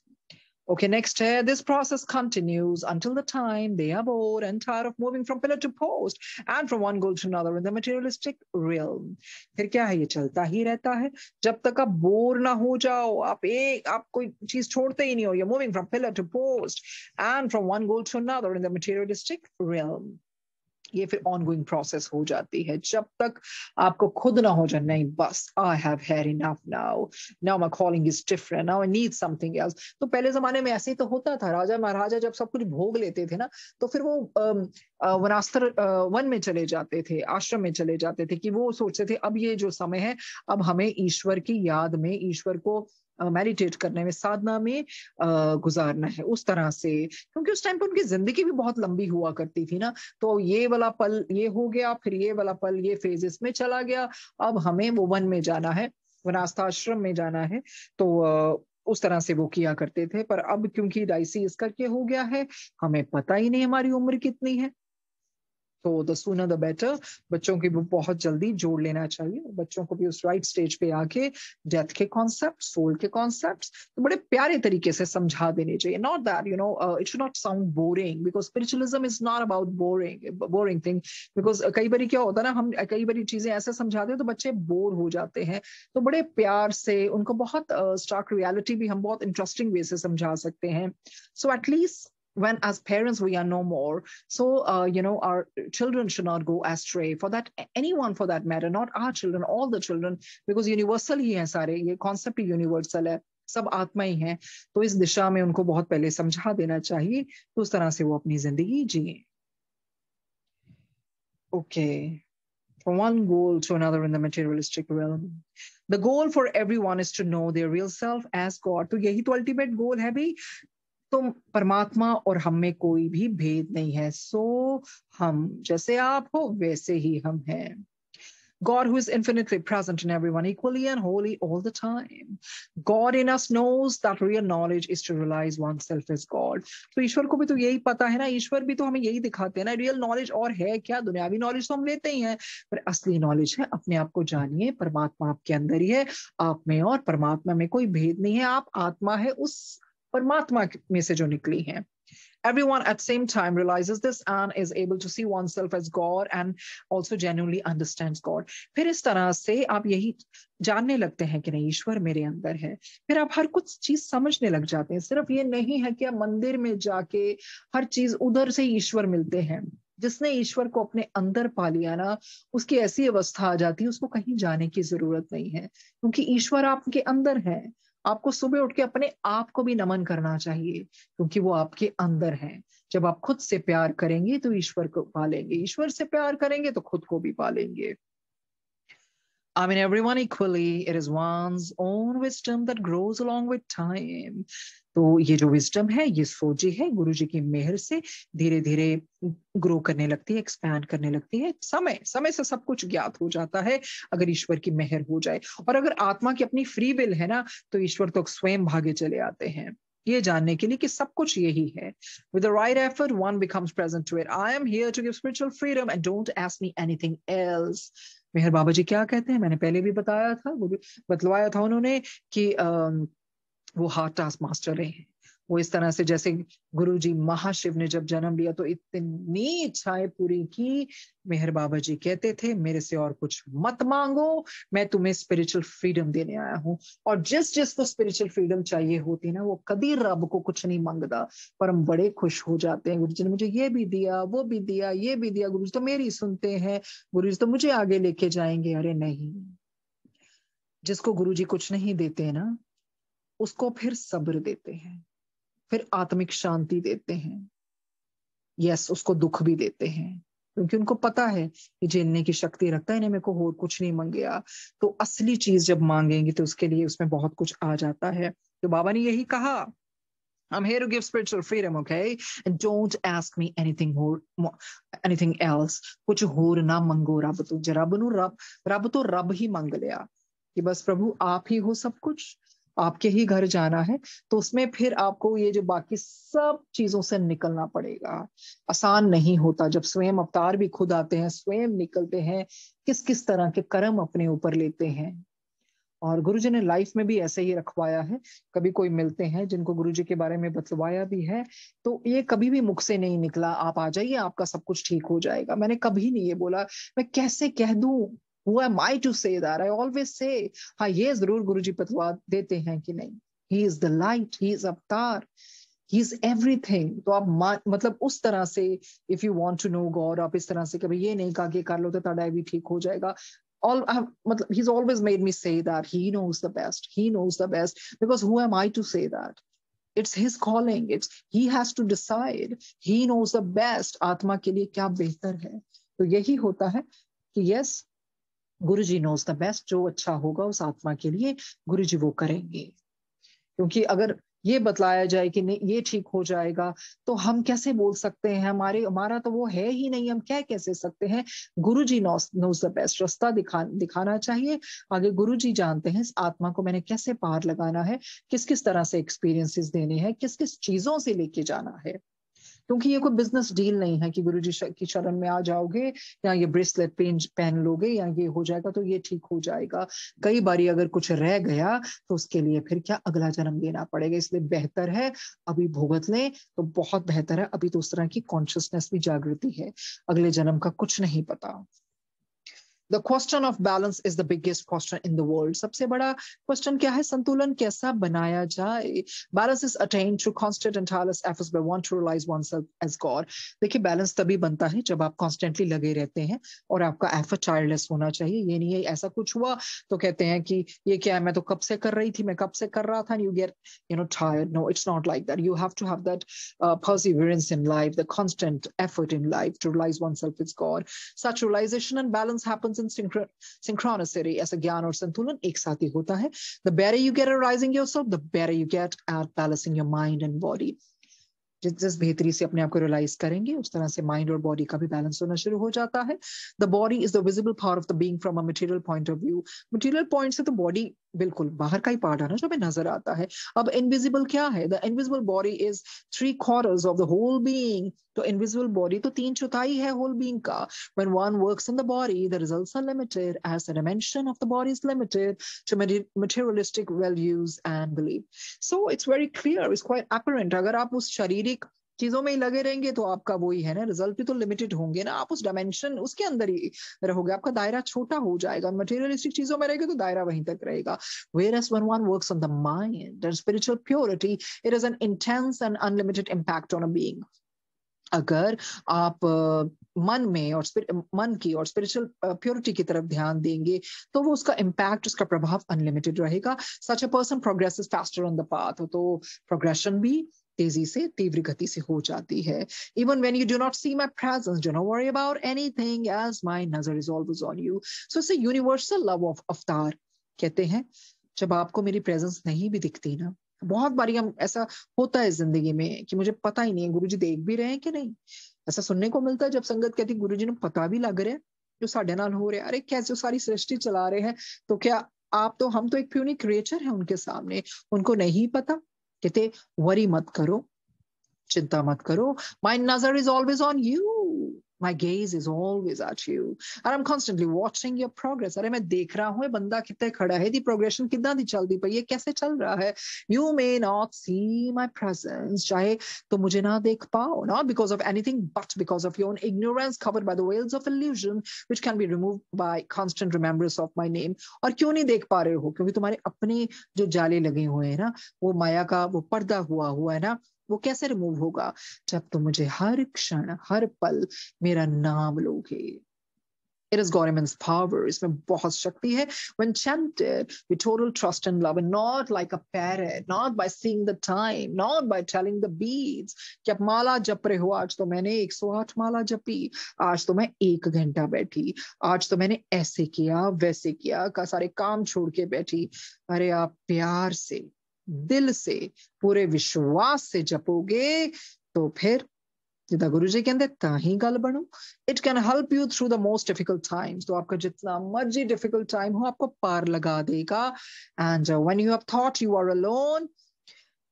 S1: Okay, next, this process continues until the time they are bored and tired of moving from pillar to post and from one goal to another in the materialistic realm. फिर क्या है, ये चलता ही रहता है जब तक आप बोर ना हो जाओ, आप कोई चीज छोड़ते ही नहीं हो। You're moving from pillar to post and from one goal to another in the materialistic realm. ये फिर ऑनगोइंग प्रोसेस हो जाती है जब तक आपको खुद ना हो जाए, नहीं बस I have had enough, now my calling is different, now I need something else. तो पहले जमाने में ऐसे ही तो होता था। राजा महाराजा जब सब कुछ भोग लेते थे ना, तो फिर वो वनास्त्र वन में चले जाते थे, आश्रम में चले जाते थे, कि वो सोचते थे अब ये जो समय है, अब हमें ईश्वर की याद में, ईश्वर को मेडिटेट करने में, साधना में गुजारना है उस तरह से। क्योंकि उस टाइम पे उनकी जिंदगी भी बहुत लंबी हुआ करती थी ना। तो ये वाला पल ये हो गया, फिर ये वाला पल, ये फेजेस में चला गया, अब हमें वो वन में जाना है, वनास्थाश्रम में जाना है। तो उस तरह से वो किया करते थे। पर अब क्योंकि डाइसी इस करके हो गया है, हमें पता ही नहीं हमारी उम्र कितनी है, तो द सूनर द बेटर। बच्चों की भी बहुत जल्दी जोड़ लेना चाहिए, बच्चों को भी उस राइट स्टेज पे आके डेथ के कॉन्सेप्ट, सोल के कॉन्सेप्ट तो बड़े प्यारे तरीके से समझा देने चाहिए। Not that it should not sound boring, because spiritualism is not about boring thing. Because कई बार क्या होता है ना, हम कई बार चीजें ऐसे समझाते हैं तो बच्चे बोर हो जाते हैं। तो बड़े प्यार से उनको बहुत स्टार्क रियलिटी भी हम बहुत इंटरेस्टिंग वे से समझा सकते हैं। So at least when as parents we are no more, so our children should not go astray, for that anyone for that matter, not our children, all the children, because universal ही है सारे, ये concept ही universal है, सब आत्मा ही है। तो इस दिशा में उनको बहुत पहले समझा देना चाहिए, तो उस तरह से वो अपनी जिंदगी जिए। Okay, from one goal to another in the materialistic realm, the goal for everyone is to know their real self as God. तो यही तो ultimate goal है भाई। तो परमात्मा और हम में कोई भी भेद नहीं है। सो हम जैसे आप हो वैसे ही हम हैं। God, who is infinitely present in everyone, equally and wholly all the time. God in us knows that real knowledge is to realize oneself as God. तो ईश्वर को भी तो यही पता है ना, ईश्वर भी तो हमें यही दिखाते हैं ना। रियल नॉलेज और है क्या? दुनियावी नॉलेज तो हम लेते ही हैं, पर असली नॉलेज है अपने आप को जानिए। परमात्मा आपके अंदर ही है, आप में और परमात्मा में कोई भेद नहीं है। आप आत्मा है उस परमात्मा में से जो निकली है। Everyone at same time realizes this and is able to see oneself as God and also genuinely understands God. फिर इस तरह से आप यही जानने लगते हैं कि नहीं, ईश्वर मेरे अंदर है। फिर आप हर कुछ चीज समझने लग जाते हैं। सिर्फ ये नहीं है कि आप मंदिर में जाके हर चीज उधर से ईश्वर मिलते हैं। जिसने ईश्वर को अपने अंदर पा लिया ना, उसकी ऐसी अवस्था आ जाती है, उसको कहीं जाने की जरूरत नहीं है, क्योंकि ईश्वर आपके अंदर है। आपको सुबह उठ के अपने आप को भी नमन करना चाहिए, क्योंकि वो आपके अंदर है। जब आप खुद से प्यार करेंगे तो ईश्वर को पालेंगे, ईश्वर से प्यार करेंगे तो खुद को भी पालेंगे। I mean, everyone equally. It is one's own wisdom that grows along with time. तो ये जो विजडम है, ये सोची है गुरु जी की मेहर से धीरे धीरे ग्रो करने लगती है, एक्सपैंड करने लगती है। समय समय से सब कुछ ज्ञात हो जाता है अगर ईश्वर की मेहर हो जाए। और अगर आत्मा की अपनी फ्री विल है ना, तो ईश्वर तो स्वयं भागे चले आते हैं ये जानने के लिए कि सब कुछ यही है। With the right effort, one becomes present to it. I am here to give spiritual freedom and don't ask me anything else. मेहर बाबा जी क्या कहते हैं, मैंने पहले भी बताया था, वो भी बतलाया था उन्होंने कि वो हार्ट टास्क मास्टर रहे हैं। वो इस तरह से, जैसे गुरुजी महाशिव ने जब जन्म लिया तो इतनी इच्छाएं पूरी की। मेहर बाबा जी कहते थे मेरे से और कुछ मत मांगो, मैं तुम्हें स्पिरिचुअल फ्रीडम देने आया हूँ। और जिस जिसको स्पिरिचुअल फ्रीडम चाहिए होती ना, वो कभी रब को कुछ नहीं मांगता, पर हम बड़े खुश हो जाते हैं। गुरु जी ने मुझे ये भी दिया, वो भी दिया, ये भी दिया, गुरु जी तो मेरी सुनते हैं, गुरु जी तो मुझे आगे लेके जाएंगे। अरे नहीं, जिसको गुरु जी कुछ नहीं देते ना, उसको फिर सब्र देते हैं, फिर आत्मिक शांति देते हैं। यस, उसको दुख भी देते हैं, क्योंकि उनको पता है कि झेलने की शक्ति रखता है, इन्हें मेरे को और कुछ नहीं मांगेगा। तो असली चीज जब मांगेंगे तो उसके लिए उसमें बहुत कुछ आ जाता है। तो बाबा ने यही कहा, I'm here to give spiritual freedom, okay? And don't ask me anything more, anything else. कुछ होर ना मंगो रब तो। रब तो रब ही मांग लिया कि बस प्रभु आप ही हो सब कुछ, आपके ही घर जाना है। तो उसमें फिर आपको ये जो बाकी सब चीजों से निकलना पड़ेगा। आसान नहीं होता, जब स्वयं अवतार भी खुद आते हैं, स्वयं निकलते हैं, किस किस तरह के कर्म अपने ऊपर लेते हैं। और गुरुजी ने लाइफ में भी ऐसे ही रखवाया है। कभी कोई मिलते हैं जिनको गुरुजी के बारे में बतलवाया भी है, तो ये कभी भी मुख से नहीं निकला आप आ जाइए आपका सब कुछ ठीक हो जाएगा। मैंने कभी नहीं ये बोला। मैं कैसे कह दूं, who am I to say that? I always say, हाँ ये जरूर गुरुजी बतवा देते हैं कि नहीं, he is the light, he is अवतार, he is everything। तो आप मतलब उस तरह से if you want to know God, आप इस तरह से कभी ये नहीं कहा कि कर लो तो ਤੁਹਾਡਾ भी ठीक हो जाएगा। He's always made me say that he knows the best, he knows the best, because who am I to say that? It's his calling, he has to decide, he knows the best आत्मा के लिए क्या बेहतर है। तो यही होता है कि yes, Guruji knows the best, जो अच्छा होगा उस आत्मा के लिए गुरुजी वो करेंगे। क्योंकि अगर ये बतलाया जाए कि नहीं ये ठीक हो जाएगा, तो हम कैसे बोल सकते हैं, हमारा तो वो है ही नहीं, हम क्या कैसे सकते हैं। गुरुजी नोज द बेस्ट, रास्ता दिखाना चाहिए। आगे गुरुजी जानते हैं इस आत्मा को मैंने कैसे पार लगाना है, किस किस तरह से एक्सपीरियंसेस देने हैं, किस किस चीजों से लेके जाना है। क्योंकि ये कोई बिजनेस डील नहीं है कि गुरुजी की शरण में आ जाओगे या ये ब्रेसलेट पहन लोगे या ये हो जाएगा तो ये ठीक हो जाएगा। कई बारी अगर कुछ रह गया तो उसके लिए फिर क्या अगला जन्म लेना पड़ेगा। इसलिए बेहतर है अभी भुगत लें तो बहुत बेहतर है। अभी तो उस तरह की कॉन्शियसनेस भी जागृति है, अगले जन्म का कुछ नहीं पता। The question of balance is the biggest question in the world. सबसे बड़ा क्वेश्चन क्या है, संतुलन कैसा बनाया जाए। Balance is attained through constant and tireless efforts by one to realize oneself as God. देखिए बैलेंस तभी बनता है जब आप कॉन्स्टेंटली लगे रहते हैं और आपका एफर्ट टायरलेस होना चाहिए। ये नहीं है ऐसा कुछ हुआ तो कहते हैं कि ये क्या है, मैं तो कब से कर रही थी, मैं कब से कर रहा था, and you get tired. No, it's not like that. You have to have that perseverance in life, the constant effort in life to realize oneself as God. Such realization and balance happens in synchronicity. ऐसा ज्ञान और संतुलन एक साथ ही होता है। The better you get at realizing yourself, the better you get at balancing your mind and body. जिस बेहतरी से अपने आप को रियलाइज करेंगे उस तरह से माइंड और बॉडी का भी बैलेंस होना शुरू हो जाता है। The body is the visible part of the being from a material point of view. Material point से तो बॉडी बिल्कुल बाहर का ही पार्ट है ना जो हमें नजर आता है। अब इनविजिबल क्या है, the invisible body is 3/4 of the whole being. तो इनविजिबल बॉडी तो 3/4 है होल बीइंग का। When one works in the body, the results are limited as the dimension of the body is limited to materialistic values and belief. So it's very clear, it's quite apparent. अगर आप उस शारीरिक चीजों में ही लगे रहेंगे तो आपका वही है ना, रिजल्ट भी तो लिमिटेड होंगे ना। आप उस डायमेंशन उसके अंदर ही रहोगे, आपका दायरा छोटा हो जाएगा। मटेरियलिस्टिक चीजों में रहेगा तो दायरा वहीं तक रहेगा। Whereas when one works on the mind and spiritual purity, it has an intense and unlimited impact on a being. अगर आप मन की और स्पिरिचुअल प्योरिटी की तरफ ध्यान देंगे तो वो उसका इम्पैक्ट, उसका प्रभाव अनलिमिटेड रहेगा। Such a person progresses faster on the path. तो प्रोग्रेशन भी तेजी से, तीव्र गति से हो जाती है। Even when you do not see my presence, do not worry about anything as my nazar is always on you. So it's a universal love of अवतार। कहते हैं जब आपको मेरी प्रेजेंस नहीं भी दिखती ना, बहुत बारी हम ऐसा होता है जिंदगी में कि मुझे पता ही नहीं है गुरुजी देख भी रहे हैं कि नहीं। ऐसा सुनने को मिलता है जब संगत कहती गुरुजी ने पता भी लग रहा है जो साढ़े नाल हो रहा है। अरे कैसे सारी सृष्टि चला रहे हैं, तो क्या आप तो, हम तो एक प्यूनी क्रिएचर है उनके सामने, उनको नहीं पता। कहते वरी मत करो, चिंता मत करो, my nazar is always on you, my gaze is always at you and I'm constantly watching your progress। अरे मैं देख रहा हूँ बंदा कितने खड़ा है, दी प्रोग्रेशन कितना दी चलती पई है, कैसे चल रहा है। You may not see my presence, चाहे तो मुझे ना देख पाओ, not because of anything but because of your own ignorance covered by the veils of illusion which can be removed by constant remembrance of my name। और क्यों नहीं देख पा रहे हो, क्योंकि तुम्हारे अपने जो जाले लगे हुए हैं ना, वो माया का वो पर्दा हुआ है ना, वो कैसे रिमूव होगा, जब तुम मुझे हर क्षण हर पल मेरा नाम लोगे। It is God immense power, इसमें बहुत शक्ति है। When chanted with total trust and love and not like a parrot, not by seeing the time, not by telling the beads कि अब माला जप रहे हो, आज तो मैंने 108 माला जपी, आज तो मैं 1 घंटा बैठी, आज तो मैंने ऐसे किया वैसे किया, का सारे काम छोड़ के बैठी। अरे आप प्यार से, दिल से, पूरे विश्वास से जपोगे तो फिर जिदा गुरु जी कहते ता ही गल बनू। It can help you through the most difficult times, तो आपका जितना मर्जी डिफिकल्ट टाइम हो आपको पार लगा देगा। And when you have thought you are alone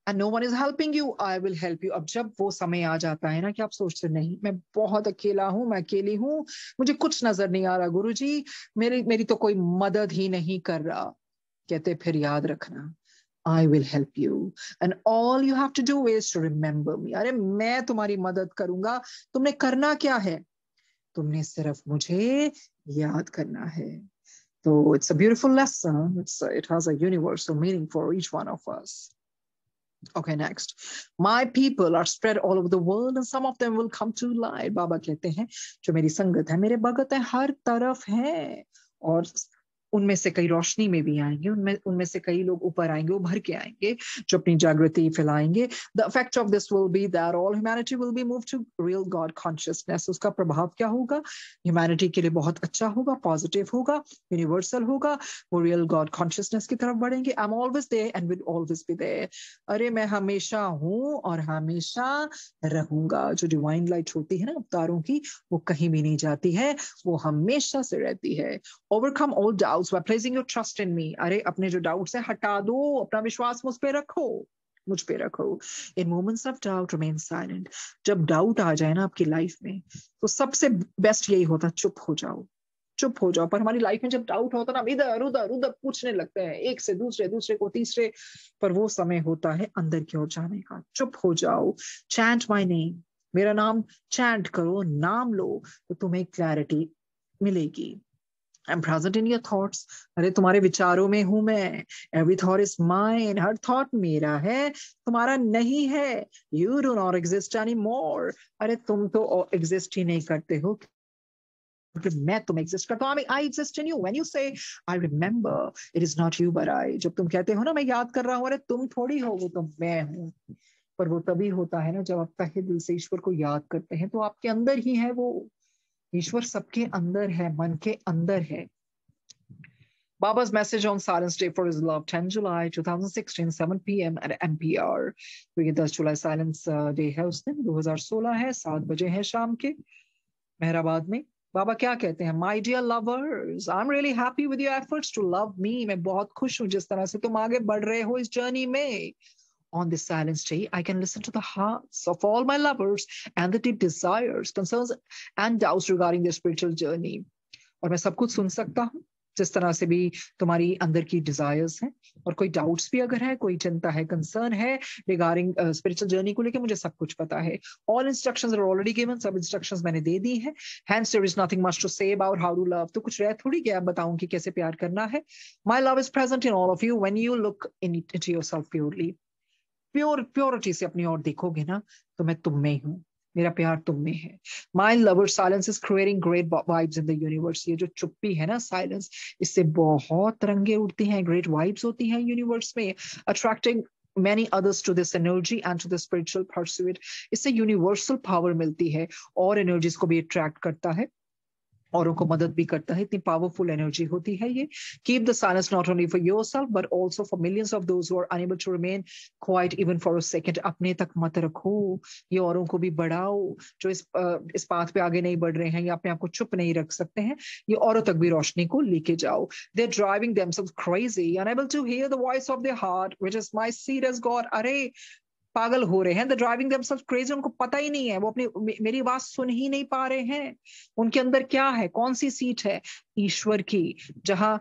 S1: and no one is helping you, I will help you. अब जब वो समय आ जाता है ना कि आप सोचते नहीं मैं बहुत अकेला हूं, मैं अकेली हूं, मुझे कुछ नजर नहीं आ रहा गुरु जी, मेरी तो कोई मदद ही नहीं कर रहा, कहते फिर याद रखना I will help you and all you have to do is to remember me। अरे मैं तुम्हारी मदद करूंगा, तुमने करना क्या है, तुमने सिर्फ मुझे याद करना है। तो it's a beautiful lesson, it has a universal meaning for each one of us। Okay, next, my people are spread all over the world and some of them will come to light। बाबा कहते हैं जो मेरी संगत है, मेरे भगत है, हर तरफ है, और उनमें से कई रोशनी में भी आएंगे, उनमें से कई लोग ऊपर आएंगे, उभर के आएंगे, जो अपनी जागृति फैलाएंगे। The effect of this will be that all humanity will be moved to real God consciousness। उसका प्रभाव क्या होगा, ह्यूमैनिटी के लिए बहुत अच्छा होगा, पॉजिटिव होगा, यूनिवर्सल होगा, वो रियल गॉड कॉन्शियसनेस की तरफ बढ़ेंगे। I'm always there and will always be there। अरे मैं हमेशा हूं और हमेशा रहूंगा। जो डिवाइन लाइट होती है ना अवतारों की, वो कहीं भी नहीं जाती है, वो हमेशा से रहती है। Overcome all doubts by placing your trust in me। अरे अपने जो डाउट्स है हटा दो, अपना विश्वास मुझ पे रखो, मुझ पे रखो। In moments of doubt remain silent। जब डाउट आ जाए ना आपकी लाइफ में, तो सबसे बेस्ट यही होता, चुप हो जाओ, चुप हो जाओ। पर हमारी लाइफ में जब डाउट होता है ना, इधर उधर उधर पूछने लगते हैं, एक से दूसरे, दूसरे को तीसरे, पर वो समय होता है अंदर की ओर जाने का। चुप हो जाओ, चैंट माय नेम, मेरा नाम चैंट करो, नाम लो, तो तुम्हें क्लैरिटी मिलेगी। I'm present in your thoughts। अरे तुम्हारे विचारों में हूं मैं। Every thought is mine। Her thought मेरा है, तुम्हारा नहीं है। You do not exist anymore। अरे तुम तो एग्जिस्ट ही नहीं करते हो, मैं तुम एग्जिस्ट करता हूँ। I exist in you। When you say I remember, it is not you but I। जब तुम कहते हो ना मैं याद कर रहा हूँ, अरे तुम थोड़ी हो, वो तो मैं हूँ। पर वो तभी होता है ना जब आप तहे दिल से ईश्वर को याद करते हैं, तो आपके अंदर ही है वो। ईश्वर सबके अंदर है, मन के अंदर है। Baba's message on Silence Day for his love, 10 July 2016, 7 p.m. at NPR। तो ये 10 जुलाई साइलेंस डे है उस दिन, 2016 है, 7 बजे है शाम के, मेहराबाद में। बाबा क्या कहते हैं, My dear lovers, I'm really happy with your efforts to love me। मैं बहुत खुश हूँ जिस तरह से तुम आगे बढ़ रहे हो इस जर्नी में। On this silence day, I can listen to the hearts of all my lovers and the deep desires, concerns and doubts regarding their spiritual journey। और मैं सब कुछ सुन सकता हूँ जिस तरह से भी तुम्हारी अंदर की डिजायर्स हैं, और कोई डाउट्स भी अगर है, कोई चिंता है, कंसर्न है रिगार्डिंग स्पिरिचुअल जर्नी को लेके, मुझे सब कुछ पता है। All instructions are already given, सब इंस्ट्रक्शंस मैंने दे दी हैं। Hence there is nothing much to say about how to love। तो कुछ रह थोड़ी गया बताऊं कि कैसे प्यार करना है। My love is present in all of you when you look into yourself purely। Purity से अपनी ओर देखोगे ना, तो मैं तुम में हूँ, मेरा प्यार तुम में है। My lover silence is creating great vibes in the universe। ये जो चुप्पी है ना, साइलेंस, इससे बहुत रंगे उठती हैं, ग्रेट वाइब्स होती हैं यूनिवर्स में, attracting many others to this energy and to the spiritual pursuit. इससे यूनिवर्सल पावर मिलती है और एनर्जीज को भी अट्रैक्ट करता है, औरों को मदद भी करता है। इतनी पावरफुल एनर्जी होती है ये। Keep the silence not only for yourself but also for millions of those who are unable to remain quiet even for a second. अपने तक मत रखो, ये औरों को भी बढ़ाओ। जो इस पाथ पे आगे नहीं बढ़ रहे हैं या अपने आप को चुप नहीं रख सकते हैं, ये औरों तक भी रोशनी को लेके जाओ। They are driving themselves crazy, unable to hear the voice of their heart which is my seed as God. अरे पागल हो रहे हैं, द ड्राइविंग देमसेल्व्स क्रेजी। उनको पता ही नहीं है, वो अपनी मेरी आवाज सुन ही नहीं पा रहे हैं। उनके अंदर क्या है, कौन सी सीट है ईश्वर की, जहां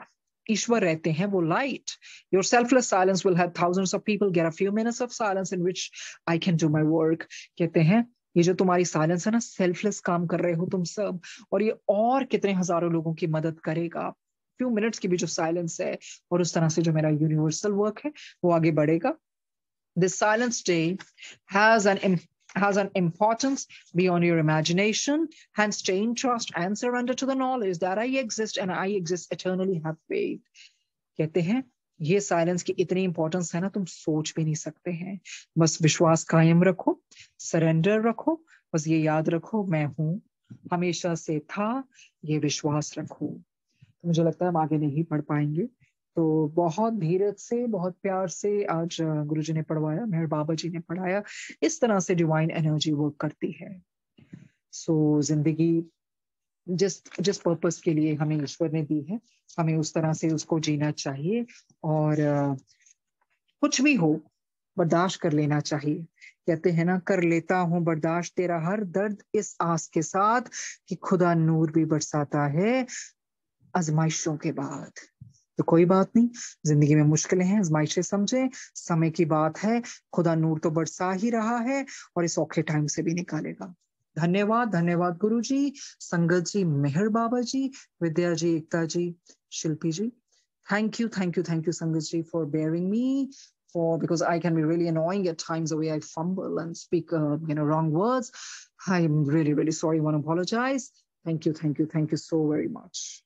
S1: ईश्वर रहते हैं, वो light. Your selfless silence will help thousands of people get a few minutes of silence in which I can do my work. कहते हैं ये जो तुम्हारी साइलेंस है ना, सेल्फलेस काम कर रहे हो तुम सब, और ये और कितने हजारों लोगों की मदद करेगा। फ्यू मिनट्स की भी जो साइलेंस है, और उस तरह से जो मेरा यूनिवर्सल वर्क है वो आगे बढ़ेगा। This silence day has an importance beyond your imagination. Hence, stay in trust and surrender to the knowledge that I exist and I exist eternally. Have faith. कहते हैं ये साइलेंस की इतनी इंपॉर्टेंस है ना, तुम सोच भी नहीं सकते हैं। बस विश्वास कायम रखो, सरेंडर रखो, बस ये याद रखो मैं हूं, हमेशा से था, ये विश्वास रखो। तो मुझे लगता है हम आगे नहीं पढ़ पाएंगे, तो बहुत धीरज से, बहुत प्यार से आज गुरुजी ने पढ़वाया, मेहर बाबा जी ने पढ़ाया। इस तरह से डिवाइन एनर्जी वर्क करती है। सो जिंदगी जिस पर्पस के लिए हमें ईश्वर ने दी है, हमें उस तरह से उसको जीना चाहिए, और कुछ भी हो बर्दाश्त कर लेना चाहिए। कहते हैं ना, कर लेता हूं बर्दाश्त तेरा हर दर्द इस आस के साथ कि खुदा नूर भी बरसाता है आजमाइशों के बाद। तो कोई बात नहीं, जिंदगी में मुश्किलें हैं, आजमाइशें समझे, समय की बात है, खुदा नूर तो बरसा ही रहा है और इस औखे टाइम से भी निकालेगा। धन्यवाद, धन्यवाद गुरु जी, संगत जी, मेहर बाबा जी, विद्या जी, एकता जी, शिल्पी जी। Thank you, thank you, thank you, Sangat ji, for bearing me, because I can be really annoying at times the way I fumble and speak, wrong words. I'm really, really sorry. I want to apologize. Thank you, thank you, thank you so very much.